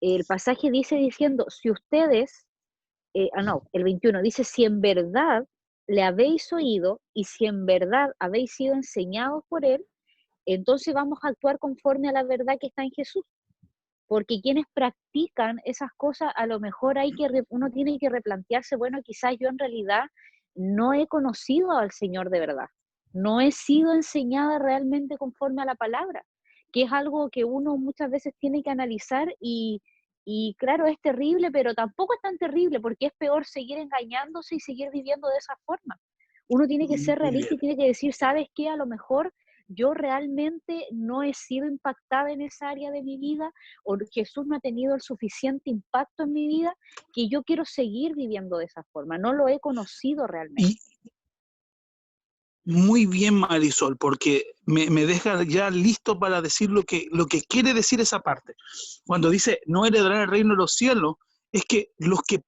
el pasaje dice diciendo, si ustedes, el 21, dice, si en verdad le habéis oído y si en verdad habéis sido enseñados por él, entonces vamos a actuar conforme a la verdad que está en Jesús. Porque quienes practican esas cosas, a lo mejor uno tiene que replantearse, bueno, quizás yo en realidad no he conocido al Señor de verdad, no he sido enseñada realmente conforme a la palabra, que es algo que uno muchas veces tiene que analizar y claro, es terrible, pero tampoco es tan terrible porque es peor seguir engañándose y seguir viviendo de esa forma. Uno tiene que ser Muy realista bien. y tiene que decir, ¿sabes qué? A lo mejor yo realmente no he sido impactada en esa área de mi vida o Jesús no ha tenido el suficiente impacto en mi vida que yo quiero seguir viviendo de esa forma. No lo he conocido realmente. Y muy bien, Marisol, porque me deja ya listo para decir lo que quiere decir esa parte. Cuando dice no heredarán el reino de los cielos, es que los que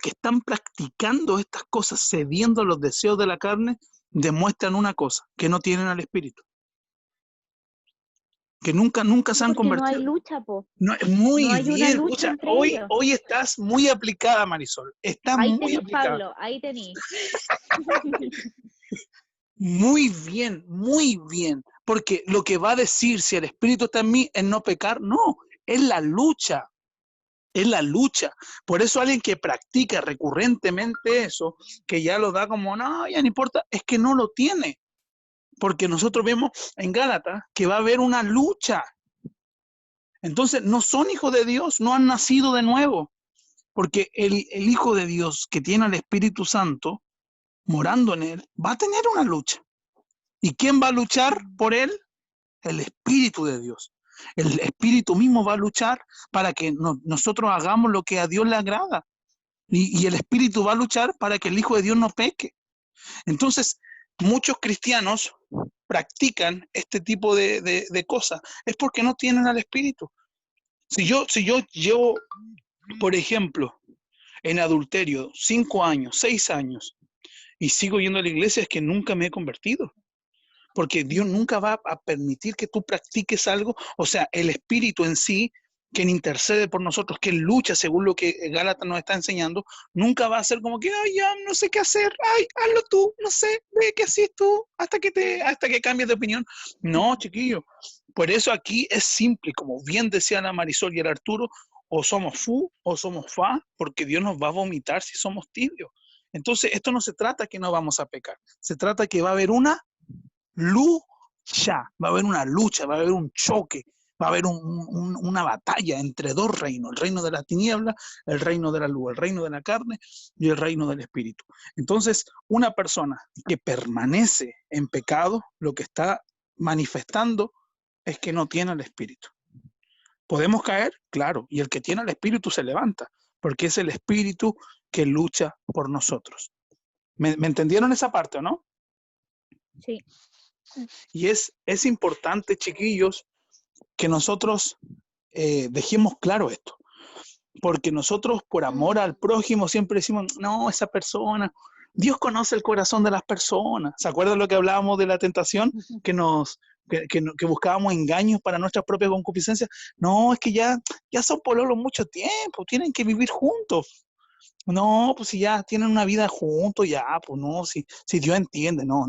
están practicando estas cosas, cediendo a los deseos de la carne, demuestran una cosa, que no tienen al Espíritu. Que nunca se han Porque no hay convertido. lucha, po. No, muy No hay una bien, lucha pucha, entre hoy ellos. estás muy aplicada, Marisol. Estás Ahí muy tenís, aplicada. Pablo, ahí tenís. Muy bien, muy bien. Porque lo que va a decir si el Espíritu está en mí es no pecar, no, es la lucha. Es la lucha. Por eso alguien que practica recurrentemente eso, que ya lo da como, no, ya no importa, es que no lo tiene. Porque nosotros vemos en Gálatas que va a haber una lucha. Entonces, no son hijos de Dios, no han nacido de nuevo. Porque el Hijo de Dios que tiene al Espíritu Santo morando en él, va a tener una lucha. ¿Y quién va a luchar por él? El Espíritu de Dios. El Espíritu mismo va a luchar para que nosotros hagamos lo que a Dios le agrada. Y el Espíritu va a luchar para que el Hijo de Dios no peque. Entonces, muchos cristianos practican este tipo de cosas. Es porque no tienen al Espíritu. Si yo llevo, por ejemplo, en adulterio 5 años, 6 años, y sigo yendo a la iglesia, es que nunca me he convertido. Porque Dios nunca va a permitir que tú practiques algo, o sea, el Espíritu en sí, quien intercede por nosotros, que lucha según lo que Gálatas nos está enseñando, nunca va a ser como que, ay, ya no sé qué hacer, ay, hazlo tú, no sé, ve que así es tú, hasta que cambies de opinión. No, chiquillo, por eso aquí es simple, como bien decían la Marisol y el Arturo, o somos fu o somos fa, porque Dios nos va a vomitar si somos tibios. Entonces, esto no se trata que no vamos a pecar, se trata que va a haber una lucha, va a haber una lucha, va a haber un choque, va a haber una batalla entre dos reinos, el reino de las tinieblas, el reino de la luz, el reino de la carne y el reino del espíritu. Entonces, una persona que permanece en pecado, lo que está manifestando es que no tiene el espíritu. ¿Podemos caer? Claro. Y el que tiene el Espíritu se levanta, porque es el Espíritu que lucha por nosotros. ¿Me entendieron esa parte o no? Sí. Y es importante, chiquillos, que nosotros dejemos claro esto. Porque nosotros, por amor al prójimo, siempre decimos, no, esa persona, Dios conoce el corazón de las personas. ¿Se acuerdan lo que hablábamos de la tentación? Que buscábamos engaños para nuestras propias concupiscencias. No, es que ya son pololos mucho tiempo, tienen que vivir juntos. No, pues si ya tienen una vida juntos, ya, pues no, si Dios entiende, no.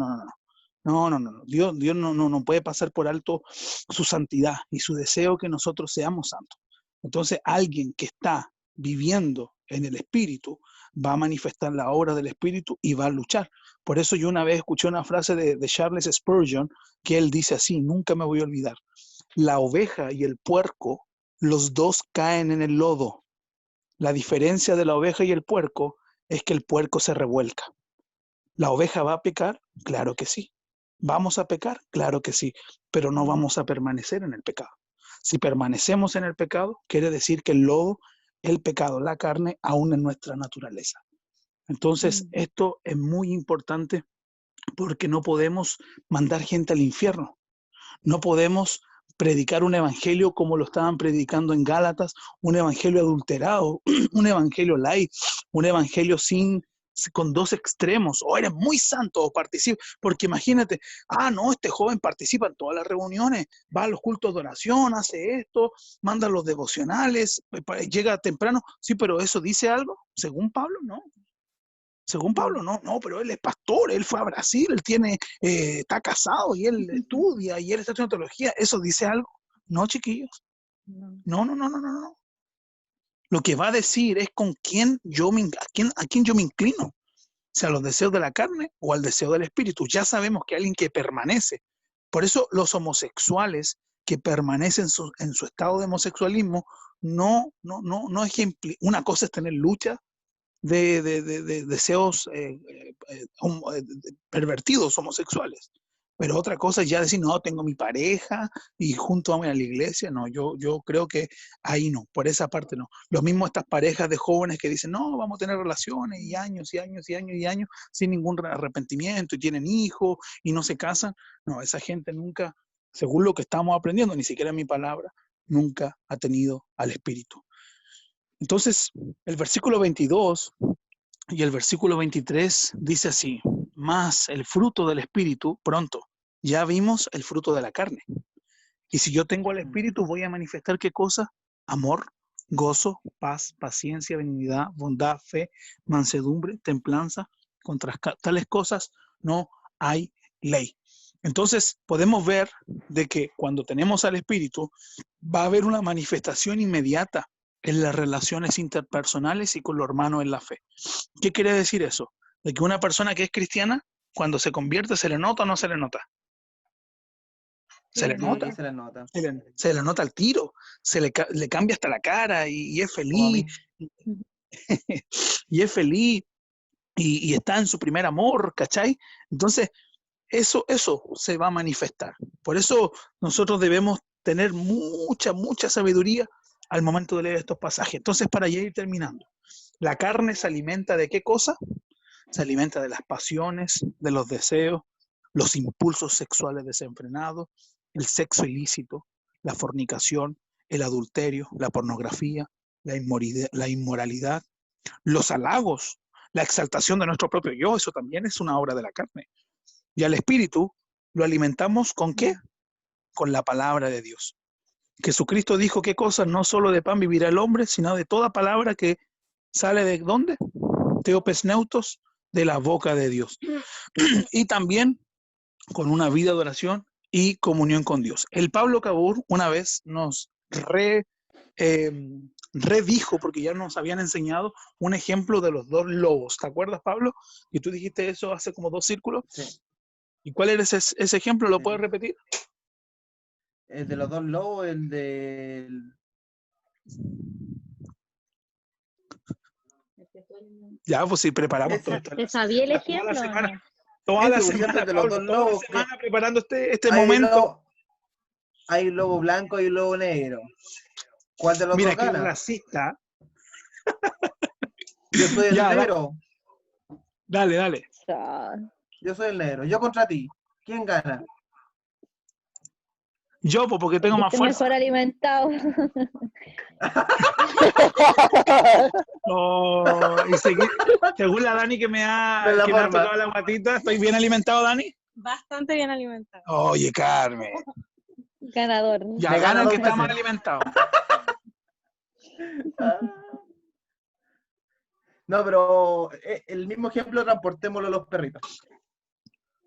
Dios no puede pasar por alto su santidad y su deseo que nosotros seamos santos. Entonces, alguien que está viviendo en el Espíritu va a manifestar la obra del Espíritu y va a luchar. Por eso yo una vez escuché una frase de Charles Spurgeon que él dice así, nunca me voy a olvidar. La oveja y el puerco, los dos caen en el lodo. La diferencia de la oveja y el puerco es que el puerco se revuelca. ¿La oveja va a pecar? Claro que sí. ¿Vamos a pecar? Claro que sí, pero no vamos a permanecer en el pecado. Si permanecemos en el pecado, quiere decir que el lodo, el pecado, la carne, aún en nuestra naturaleza. Entonces, esto es muy importante porque no podemos mandar gente al infierno. No podemos predicar un evangelio como lo estaban predicando en Gálatas, un evangelio adulterado, un evangelio light, un evangelio con dos extremos, o eres muy santo o participa, porque imagínate, no, este joven participa en todas las reuniones, va a los cultos de oración, hace esto, manda los devocionales, llega temprano, sí, pero ¿eso dice algo? Según Pablo, no. Según Pablo, no, pero él es pastor, él fue a Brasil, él está casado y él estudia y él está haciendo teología. ¿Eso dice algo? No, chiquillos. No. Lo que va a decir es con quién a quién yo me inclino. O sea, a los deseos de la carne o al deseo del espíritu. Ya sabemos que alguien que permanece. Por eso los homosexuales que permanecen en su estado de homosexualismo, no ejemplifican. Una cosa es tener lucha de deseos pervertidos homosexuales. Pero otra cosa es ya decir, no, tengo mi pareja y juntos vamos a la iglesia. No, yo creo que ahí no, por esa parte no. Lo mismo estas parejas de jóvenes que dicen, no, vamos a tener relaciones y años sin ningún arrepentimiento y tienen hijos y no se casan. No, esa gente nunca, según lo que estamos aprendiendo, ni siquiera mi palabra, nunca ha tenido al Espíritu. Entonces, el versículo 22 y el versículo 23 dice así, más el fruto del Espíritu, pronto, ya vimos el fruto de la carne. Y si yo tengo al Espíritu, voy a manifestar ¿qué cosa? Amor, gozo, paz, paciencia, benignidad, bondad, fe, mansedumbre, templanza. Contra tales cosas no hay ley. Entonces, podemos ver de que cuando tenemos al Espíritu, va a haber una manifestación inmediata en las relaciones interpersonales y con los hermanos en la fe. ¿Qué quiere decir eso? De que una persona que es cristiana, cuando se convierte, ¿se le nota o no se le nota? Se le nota. Se le nota. Se le nota al tiro, le cambia hasta la cara y es feliz. Y es feliz y está en su primer amor, ¿cachai? Entonces, eso se va a manifestar. Por eso nosotros debemos tener mucha sabiduría al momento de leer estos pasajes. Entonces, para ya ir terminando, la carne se alimenta ¿de qué cosa? Se alimenta de las pasiones, de los deseos, los impulsos sexuales desenfrenados, el sexo ilícito, la fornicación, el adulterio, la pornografía, la inmoralidad, los halagos, la exaltación de nuestro propio yo. Eso también es una obra de la carne. Y al espíritu lo alimentamos ¿con qué? Con la palabra de Dios. Jesucristo dijo qué cosa, no solo de pan vivirá el hombre, sino de toda palabra que sale ¿de dónde? Teopesneutos, de la boca de Dios. Y también con una vida de oración y comunión con Dios. El Pablo Cabur una vez nos redijo, porque ya nos habían enseñado un ejemplo de los dos lobos. ¿Te acuerdas, Pablo? Y tú dijiste eso hace como 2 círculos. Sí. ¿Y cuál era ese ejemplo? ¿Lo puedes repetir? El de los dos lobos, el del... Ya, pues sí, preparamos todo esto. ¿Te sabía el ejemplo? Toda la Ese, porque semana, de los Pablo, dos toda la lobos, semana preparando este hay momento. hay un lobo blanco y un lobo negro. ¿Cuál de los Mira, dos qué gana? racista. Yo soy el Ya, negro. Dale, dale. Ah, Yo soy el negro. Yo contra ti. ¿Quién gana? Yo, pues, porque el tengo que más esté fuerza. mejor alimentado. Oh, según la Dani De la que me ha forma. tocado la guatita, ¿estoy bien alimentado, Dani? Bastante bien alimentado. Oye, Carmen. Ganador. Ya Me gana gana el que 2 está más veces. alimentado. No, pero el mismo ejemplo transportémoslo a los perritos.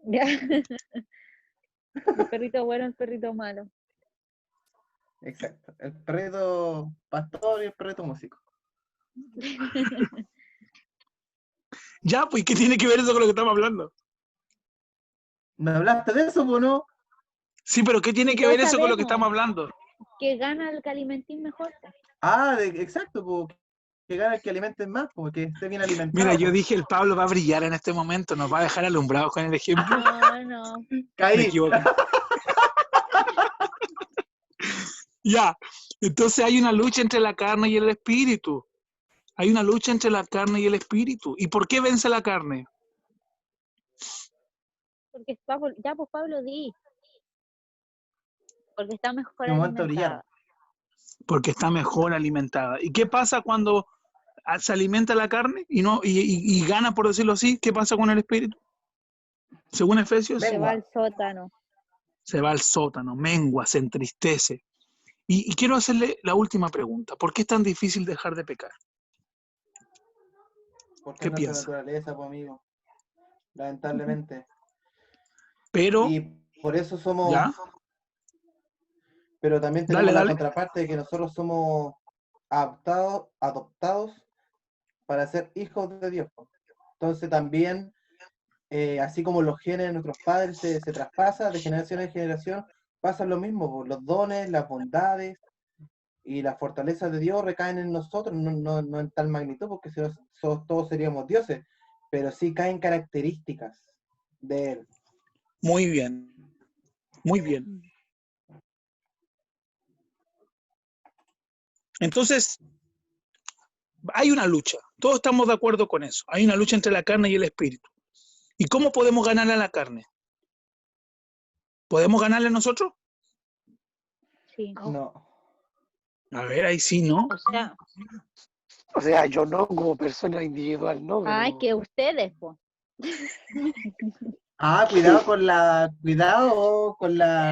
Ya. El perrito bueno, el perrito malo. Exacto. El perrito pastor y el perrito músico. Ya, pues, ¿qué tiene que ver eso con lo que estamos hablando? ¿Me hablaste de eso, o no? Sí, pero ¿qué tiene Si que ver todos eso con lo que sabemos. estamos hablando? Que gana el que alimentín mejor. Ah, exacto, que gana el que alimenten más, que esté bien alimentado. Mira, yo dije, el Pablo va a brillar en este momento, nos va a dejar alumbrados con el ejemplo. No. Me Caí. equivoqué. Ya, entonces hay una lucha entre la carne y el espíritu. Hay una lucha entre la carne y el espíritu. ¿Y por qué vence la carne? Porque ya, pues Pablo, di. Porque está mejor De momento alimentada. brillaron. Porque está mejor alimentada. ¿Y qué pasa cuando se alimenta la carne y gana, por decirlo así? ¿Qué pasa con el espíritu? Según Efesios, Se va Mengua. al sótano. se va al sótano, mengua, se entristece. Y quiero hacerle la última pregunta. ¿Por qué es tan difícil dejar de pecar? Porque ¿Qué es nuestra piensa? naturaleza, pues, amigo. Lamentablemente. Pero, Y por eso somos. ¿ya? Pero también tenemos Dale, la dale. contraparte de que nosotros somos adoptados para ser hijos de Dios, po. Entonces también, así como los genes de nuestros padres se traspasan de generación en generación, pasa lo mismo, po. Los dones, las bondades y las fortalezas de Dios recaen en nosotros, no en tal magnitud, porque si no, todos seríamos dioses, pero sí caen características de Él. Muy bien. Muy bien. Entonces, hay una lucha. Todos estamos de acuerdo con eso. Hay una lucha entre la carne y el espíritu. ¿Y cómo podemos ganarle a la carne? ¿Podemos ganarle nosotros? Sí. No. A ver, ahí sí, ¿no? O sea, O sea, yo no como persona individual, no, ay, pero que ustedes, pues. Cuidado con la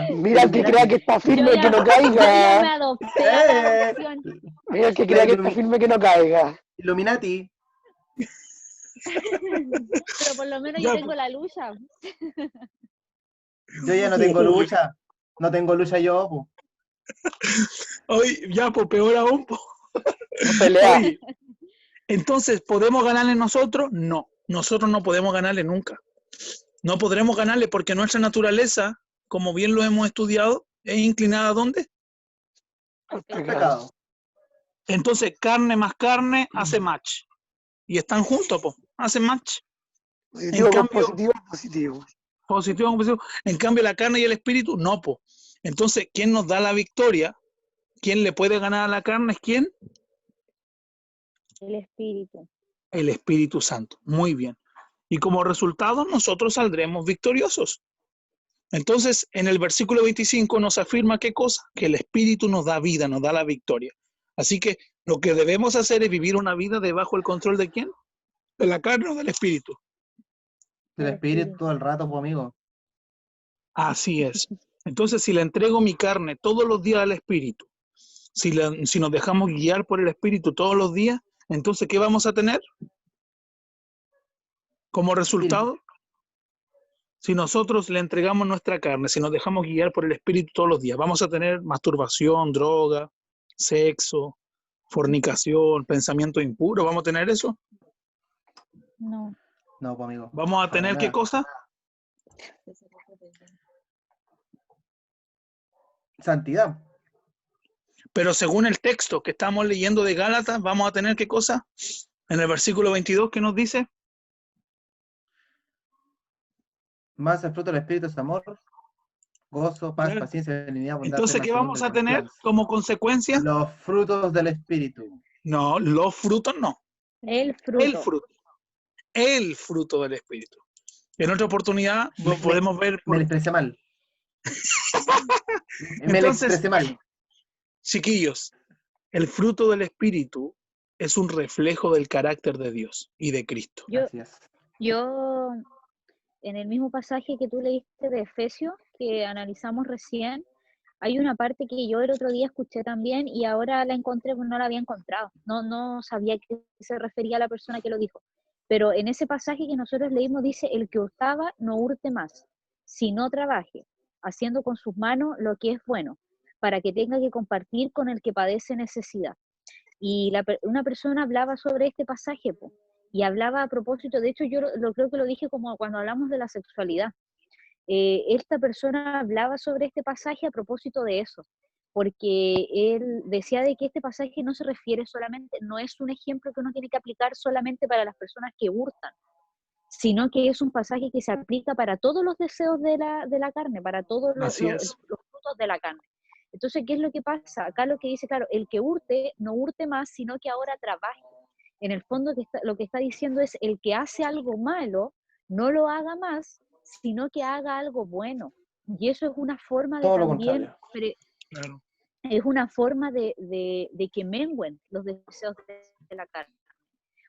mira el que crea que Illuminati. está Yo firme que no ya me caiga. adopté a la ¡Eh! adopción. Mira el que La crea que está firme que no caiga. Illuminati. Pero por lo menos Ya, yo tengo la lucha. Yo ya no tengo lucha. No tengo lucha yo, po. Oye, ya, pues peor aún. Po. No pelea. Oye, entonces, ¿podemos ganarle nosotros? No, nosotros no podemos ganarle nunca. No podremos ganarle porque nuestra naturaleza, como bien lo hemos estudiado, es inclinada ¿a dónde? Al El pecado. pecado. Entonces, carne más carne hace match. Y están juntos, pues, hacen match. En Positivo con cambio, positivo, positivo. positivo con positivo. En cambio, la carne y el espíritu, no, pues. Entonces, ¿quién nos da la victoria? ¿Quién le puede ganar a la carne? ¿Es quién? El espíritu. El Espíritu Santo. Muy bien. Y como resultado, nosotros saldremos victoriosos. Entonces, en el versículo 25 nos afirma qué cosa? Que el Espíritu nos da vida, nos da la victoria. Así que lo que debemos hacer es vivir una vida debajo del control de ¿quién? ¿De la carne o del Espíritu? El espíritu todo el rato, pues, amigo. Así es. Entonces, si le entrego mi carne todos los días al Espíritu, si nos dejamos guiar por el Espíritu todos los días, entonces, ¿qué vamos a tener? Como resultado, si nosotros le entregamos nuestra carne, si nos dejamos guiar por el Espíritu todos los días, vamos a tener masturbación, droga, sexo, fornicación, pensamiento impuro, ¿vamos a tener eso? No. No, pues, amigo. ¿Vamos a Para tener qué nada. cosa? Santidad. Pero según el texto que estamos leyendo de Gálatas, ¿vamos a tener qué cosa? En el versículo 22, ¿qué nos dice? Más el fruto del espíritu es amor, gozo, paz, Claro. paciencia, benignidad, bondad, Entonces, fe, ¿qué vamos a tener templanza. como consecuencia? Los frutos del Espíritu. No, los frutos no. El El fruto. fruto. El fruto del Espíritu. En otra oportunidad podemos ver. Me lo expresé mal. Me lo Entonces, expresé mal. chiquillos, el fruto del Espíritu es un reflejo del carácter de Dios y de Cristo. Así es. Yo, en el mismo pasaje que tú leíste de Efesios, que analizamos recién, hay una parte que yo el otro día escuché también y ahora la encontré, pero no la había encontrado. No sabía a qué se refería la persona que lo dijo. Pero en ese pasaje que nosotros leímos dice, el que hurtaba no hurte más, sino trabaje, haciendo con sus manos lo que es bueno, para que tenga que compartir con el que padece necesidad. Y una persona hablaba sobre este pasaje, po, y hablaba a propósito, de hecho yo creo que lo dije como cuando hablamos de la sexualidad. Esta persona hablaba sobre este pasaje a propósito de eso, porque él decía de que este pasaje no se refiere solamente, no es un ejemplo que uno tiene que aplicar solamente para las personas que hurtan, sino que es un pasaje que se aplica para todos los deseos de la carne, para todos los Así es. frutos de la carne. Entonces, ¿qué es lo que pasa? Acá lo que dice, claro, el que hurte, no hurte más, sino que ahora trabaje. En el fondo lo que está diciendo es, el que hace algo malo, no lo haga más, sino que haga algo bueno. Y eso es una forma de Todo lo también, contrario. Claro. es una forma de que mengüen los deseos de la carne.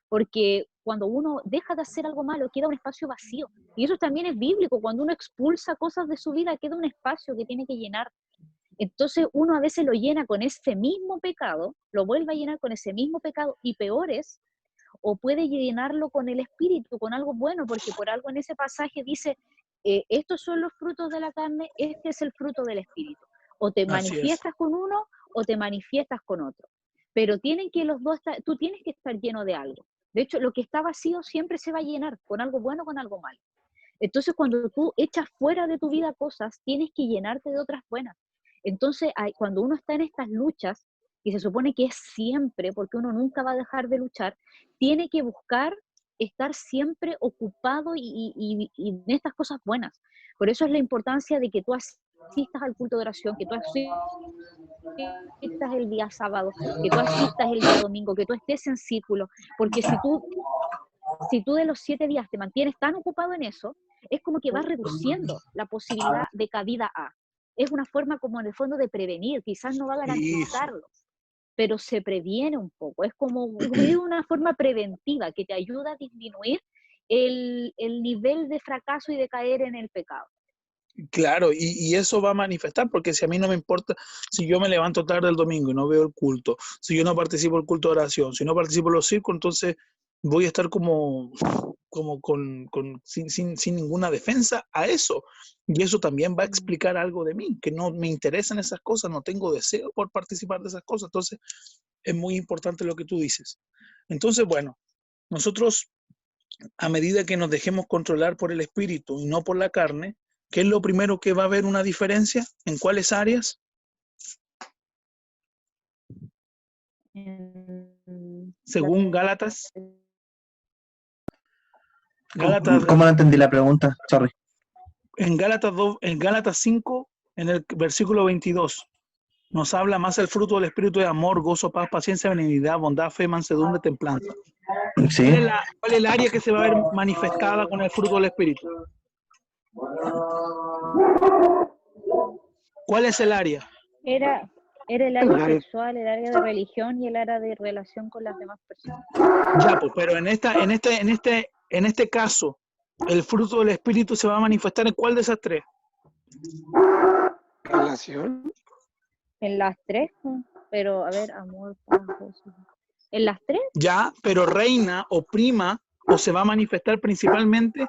Porque cuando uno deja de hacer algo malo, queda un espacio vacío. Y eso también es bíblico, cuando uno expulsa cosas de su vida, queda un espacio que tiene que llenar. Entonces uno a veces lo llena con ese mismo pecado, lo vuelve a llenar con ese mismo pecado y peores, o puede llenarlo con el espíritu, con algo bueno, porque por algo en ese pasaje dice, estos son los frutos de la carne, este es el fruto del espíritu. O te Así es. manifiestas con uno o te manifiestas con otro. Pero tienen que los dos estar, tú tienes que estar lleno de algo. De hecho, lo que está vacío siempre se va a llenar, con algo bueno o con algo malo. Entonces, cuando tú echas fuera de tu vida cosas, tienes que llenarte de otras buenas. Entonces, cuando uno está en estas luchas, y se supone que es siempre, porque uno nunca va a dejar de luchar, tiene que buscar estar siempre ocupado y en estas cosas buenas. Por eso es la importancia de que tú asistas al culto de oración, que tú asistas el día sábado, que tú asistas el día domingo, que tú estés en círculo, porque si tú de los 7 días te mantienes tan ocupado en eso, es como que vas reduciendo la posibilidad de cabida a. Es una forma como en el fondo de prevenir, quizás no va a garantizarlo, pero se previene un poco. Es como una forma preventiva que te ayuda a disminuir el nivel de fracaso y de caer en el pecado. Claro, y eso va a manifestar, porque si a mí no me importa, si yo me levanto tarde el domingo y no veo el culto, si yo no participo en el culto de oración, si no participo en los círculos, entonces voy a estar como sin ninguna defensa a eso. Y eso también va a explicar algo de mí, que no me interesan esas cosas, no tengo deseo por participar de esas cosas. Entonces, es muy importante lo que tú dices. Entonces, bueno, nosotros, a medida que nos dejemos controlar por el espíritu y no por la carne, ¿qué es lo primero que va a haber una diferencia? ¿En cuáles áreas? Según Gálatas. ¿Cómo no entendí la pregunta? Sorry. En Gálatas 5, en el versículo 22, nos habla más el fruto del espíritu de amor, gozo, paz, paciencia, benignidad, bondad, fe, mansedumbre, templanza. Sí. ¿Cuál es el área que se va a ver manifestada con el fruto del espíritu? ¿Cuál es el área? Era el área sexual, el área de religión y el área de relación con las demás personas. Ya, pues, pero en este caso, el fruto del espíritu se va a manifestar en ¿cuál de esas tres? Relación. En las tres, pero a ver, amor, paz, gozo. ¿En las tres? Ya, pero reina o prima o se va a manifestar principalmente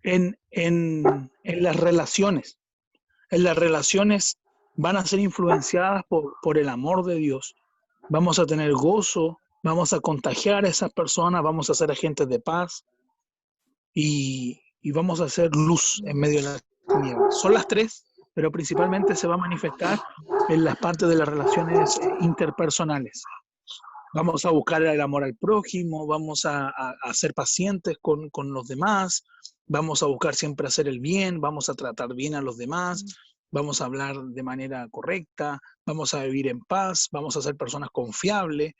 en las relaciones. En las relaciones van a ser influenciadas por el amor de Dios. Vamos a tener gozo, vamos a contagiar a esas personas, vamos a ser agentes de paz y vamos a hacer luz en medio de las tinieblas. Son las tres, pero principalmente se va a manifestar en las partes de las relaciones interpersonales. Vamos a buscar el amor al prójimo, vamos a ser pacientes con los demás, vamos a buscar siempre hacer el bien, vamos a tratar bien a los demás, vamos a hablar de manera correcta, vamos a vivir en paz, vamos a ser personas confiables,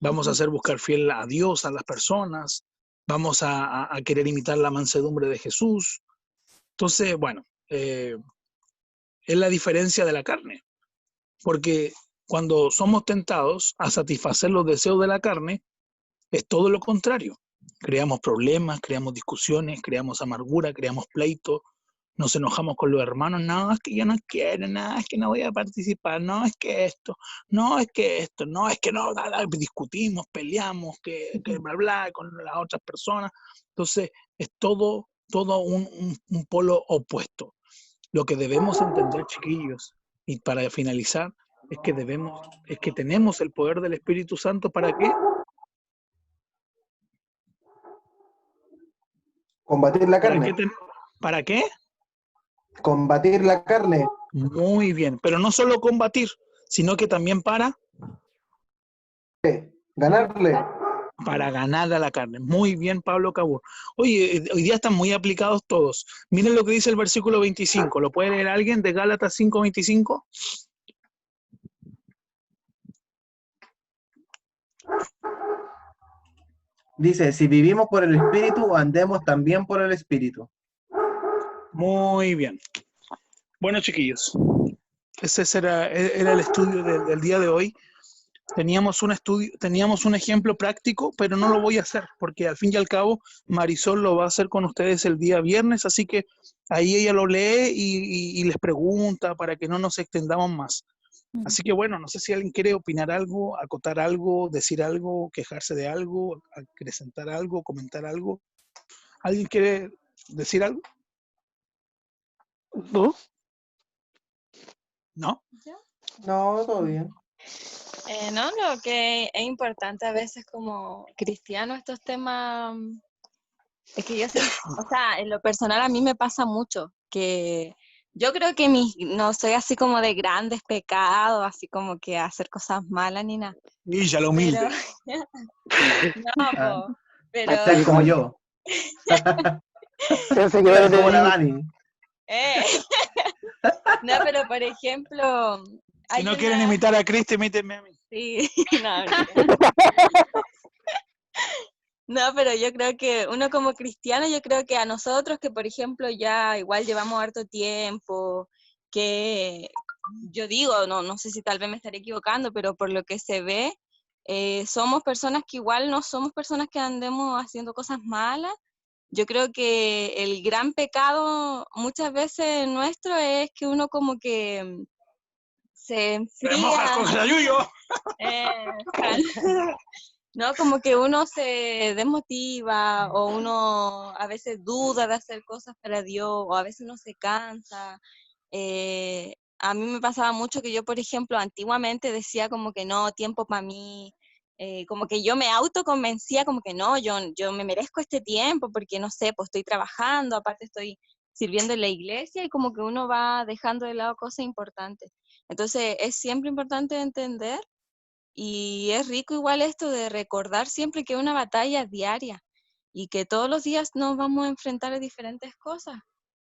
vamos a hacer buscar fiel a Dios, a las personas, vamos a querer imitar la mansedumbre de Jesús. Entonces, bueno, es la diferencia de la carne, porque cuando somos tentados a satisfacer los deseos de la carne, es todo lo contrario. Creamos problemas, creamos discusiones, creamos amargura, creamos pleitos, nos enojamos con los hermanos, no, es que yo no quiero, no, es que no voy a participar, no, es que esto, no, es que esto, no, es que no, discutimos, peleamos, que bla, bla, con las otras personas. Entonces, es todo un polo opuesto. Lo que debemos entender, chiquillos, y para finalizar, es que tenemos el poder del Espíritu Santo. ¿Para qué? Combatir la carne. ¿Para qué? Combatir la carne. Muy bien, pero no solo combatir, sino que también para ganarle. Para ganar a la carne. Muy bien, Pablo Cabur. Oye, hoy día están muy aplicados todos. Miren lo que dice el versículo 25. ¿Lo puede leer alguien de Gálatas 5:25? Dice, si vivimos por el Espíritu, andemos también por el Espíritu. Muy bien. Bueno, chiquillos, ese era el estudio del día de hoy. Teníamos un ejemplo práctico, pero no lo voy a hacer, porque al fin y al cabo Marisol lo va a hacer con ustedes el día viernes, así que ahí ella lo lee y les pregunta para que no nos extendamos más. Así que bueno, no sé si alguien quiere opinar algo, acotar algo, decir algo, quejarse de algo, acrecentar algo, comentar algo. ¿Alguien quiere decir algo? ¿No? ¿No? No, todo bien. No, lo que es importante a veces como cristiano estos temas, es que yo sé, o sea, en lo personal a mí me pasa mucho, que yo creo que no soy así como de grandes pecados, así como que hacer cosas malas ni nada. Y ya lo humilde. No, pero... Ser como yo. Ser como la Dani. No, pero por ejemplo... Si no quieren imitar a Cristo, imítenme a mí. Sí, no. No, pero yo creo que uno como cristiano, yo creo que a nosotros que, por ejemplo, ya igual llevamos harto tiempo, que yo digo, no sé si tal vez me estaré equivocando, pero por lo que se ve, somos personas que igual no somos personas que andemos haciendo cosas malas. Yo creo que el gran pecado muchas veces nuestro es que uno como que se enfría. No, como que uno se desmotiva o uno a veces duda de hacer cosas para Dios o a veces uno se cansa. A mí me pasaba mucho que yo, por ejemplo, antiguamente decía como que no, tiempo para mí, como que yo me autoconvencía como que no, yo me merezco este tiempo porque no sé, pues estoy trabajando, aparte estoy sirviendo en la iglesia y como que uno va dejando de lado cosas importantes. Entonces es siempre importante entender. Y es rico igual esto de recordar siempre que es una batalla diaria y que todos los días nos vamos a enfrentar a diferentes cosas.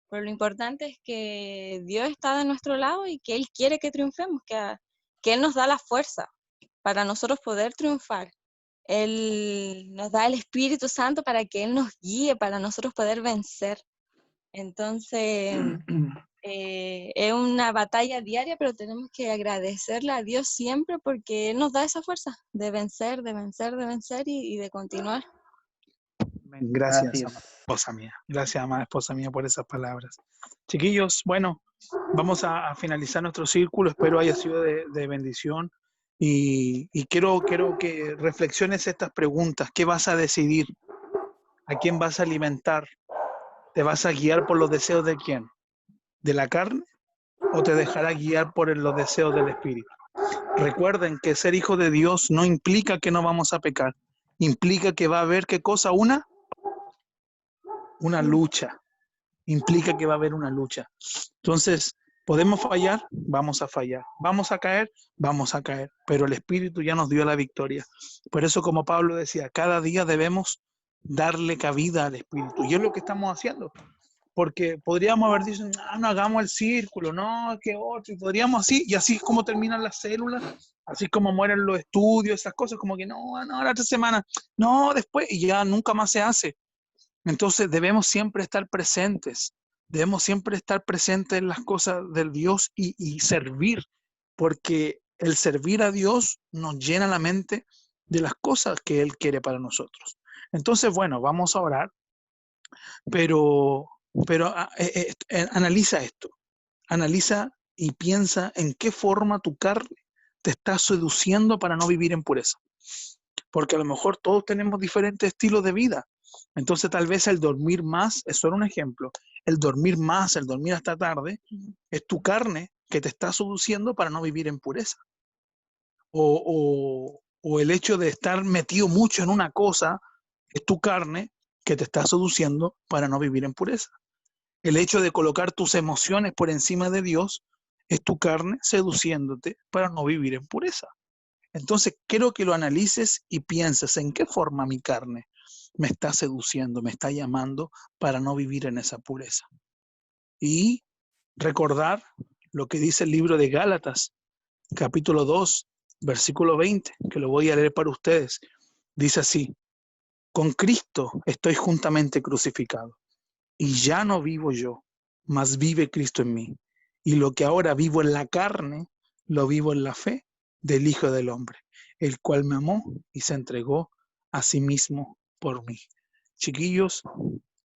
Pero lo importante es que Dios está de nuestro lado y que Él quiere que triunfemos, que Él nos da la fuerza para nosotros poder triunfar. Él nos da el Espíritu Santo para que Él nos guíe, para nosotros poder vencer. Entonces... es una batalla diaria, pero tenemos que agradecerle a Dios siempre porque Él nos da esa fuerza de vencer, de vencer, de vencer y de continuar. Gracias, amada esposa mía. Gracias, amada esposa mía, por esas palabras. Chiquillos, bueno, vamos a finalizar nuestro círculo. Espero haya sido de bendición. Y quiero que reflexiones estas preguntas. ¿Qué vas a decidir? ¿A quién vas a alimentar? ¿Te vas a guiar por los deseos de quién? ¿De la carne? ¿O te dejará guiar por los deseos del Espíritu? Recuerden que ser hijo de Dios no implica que no vamos a pecar. Implica que va a haber, ¿qué cosa? Una lucha. Implica que va a haber una lucha. Entonces, ¿podemos fallar? Vamos a fallar. ¿Vamos a caer? Vamos a caer. Pero el Espíritu ya nos dio la victoria. Por eso, como Pablo decía, cada día debemos darle cabida al Espíritu. Y es lo que estamos haciendo. porque podríamos haber dicho, no hagamos el círculo, no, que otro, y podríamos así, y así es como terminan las células, así es como mueren los estudios, esas cosas, como que no, la otra semana, no, después, y ya nunca más se hace. Entonces debemos siempre estar presentes, en las cosas del Dios y servir, porque el servir a Dios nos llena la mente de las cosas que Él quiere para nosotros. Entonces, bueno, vamos a orar, pero, analiza esto, analiza y piensa en qué forma tu carne te está seduciendo para no vivir en pureza. Porque a lo mejor todos tenemos diferentes estilos de vida. Entonces tal vez el dormir más, es solo un ejemplo, el dormir más, el dormir hasta tarde, es tu carne que te está seduciendo para no vivir en pureza. O el hecho de estar metido mucho en una cosa, es tu carne que te está seduciendo para no vivir en pureza. El hecho de colocar tus emociones por encima de Dios, es tu carne seduciéndote para no vivir en pureza. Entonces, quiero que lo analices y pienses en qué forma mi carne me está seduciendo, me está llamando para no vivir en esa pureza. Y recordar lo que dice el libro de Gálatas, capítulo 2, versículo 20, que lo voy a leer para ustedes. Dice así: con Cristo estoy juntamente crucificado, y ya no vivo yo, mas vive Cristo en mí. Y lo que ahora vivo en la carne, lo vivo en la fe del Hijo del Hombre, el cual me amó y se entregó a sí mismo por mí. Chiquillos,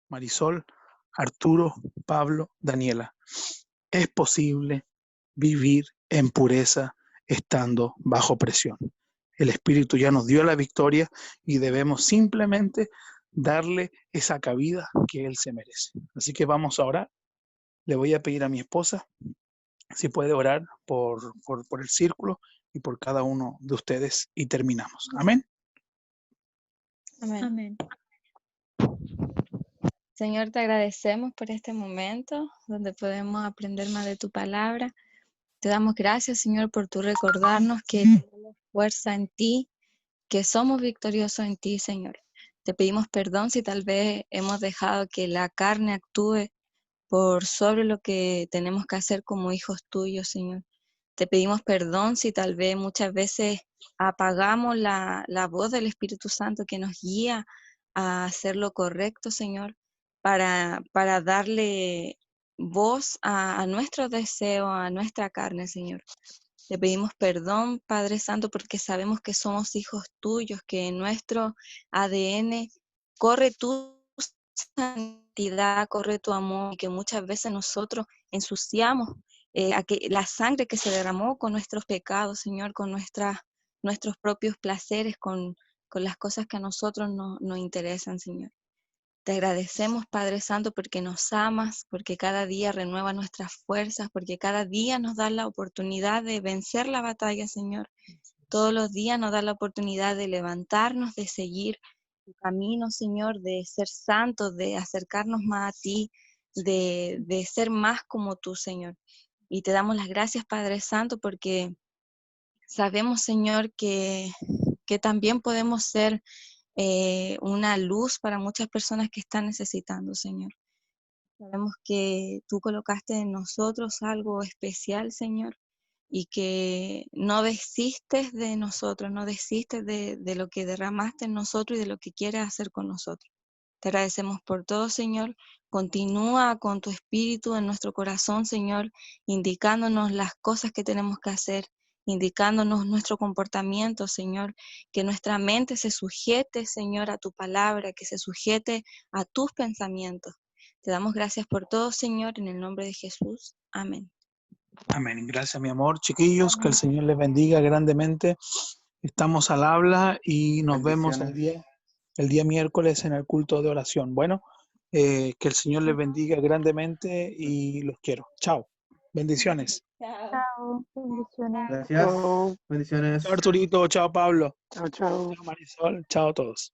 Marisol, Arturo, Pablo, Daniela, es posible vivir en pureza estando bajo presión. El Espíritu ya nos dio la victoria y debemos simplemente darle esa cabida que Él se merece. Así que vamos a orar. Le voy a pedir a mi esposa si puede orar por el círculo y por cada uno de ustedes y terminamos. Amén. Amén. Amén. Señor, te agradecemos por este momento donde podemos aprender más de tu palabra. Te damos gracias, Señor, por tu recordarnos que tenemos fuerza en ti, que somos victoriosos en ti, Señor. Te pedimos perdón si tal vez hemos dejado que la carne actúe por sobre lo que tenemos que hacer como hijos tuyos, Señor. Te pedimos perdón si tal vez muchas veces apagamos la voz del Espíritu Santo que nos guía a hacer lo correcto, Señor, para darle voz a nuestros deseos, a nuestra carne, Señor. Te pedimos perdón, Padre Santo, porque sabemos que somos hijos tuyos, que en nuestro ADN corre tu santidad, corre tu amor, y que muchas veces nosotros ensuciamos la sangre que se derramó con nuestros pecados, Señor, con nuestros propios placeres, con las cosas que a nosotros nos interesan, Señor. Te agradecemos, Padre Santo, porque nos amas, porque cada día renueva nuestras fuerzas, porque cada día nos da la oportunidad de vencer la batalla, Señor. Todos los días nos da la oportunidad de levantarnos, de seguir tu camino, Señor, de ser santos, de acercarnos más a ti, de ser más como tú, Señor. Y te damos las gracias, Padre Santo, porque sabemos, Señor, que también podemos ser una luz para muchas personas que están necesitando, Señor. Sabemos que tú colocaste en nosotros algo especial, Señor, y que no desistes de nosotros, no desistes de lo que derramaste en nosotros y de lo que quieres hacer con nosotros. Te agradecemos por todo, Señor. Continúa con tu espíritu en nuestro corazón, Señor, indicándonos las cosas que tenemos que hacer, indicándonos nuestro comportamiento, Señor, que nuestra mente se sujete, Señor, a tu palabra, que se sujete a tus pensamientos. Te damos gracias por todo, Señor, en el nombre de Jesús. Amén. Amén. Gracias, mi amor. Chiquillos, que el Señor les bendiga grandemente. Estamos al habla y nos vemos el día miércoles en el culto de oración. Bueno, que el Señor les bendiga grandemente y los quiero. Chao. Bendiciones. Chao. Bendiciones. Gracias. Chao, Bendiciones. Chao, Arturito. Chao, Pablo. chao, chao. Chao, Marisol. Chao a todos.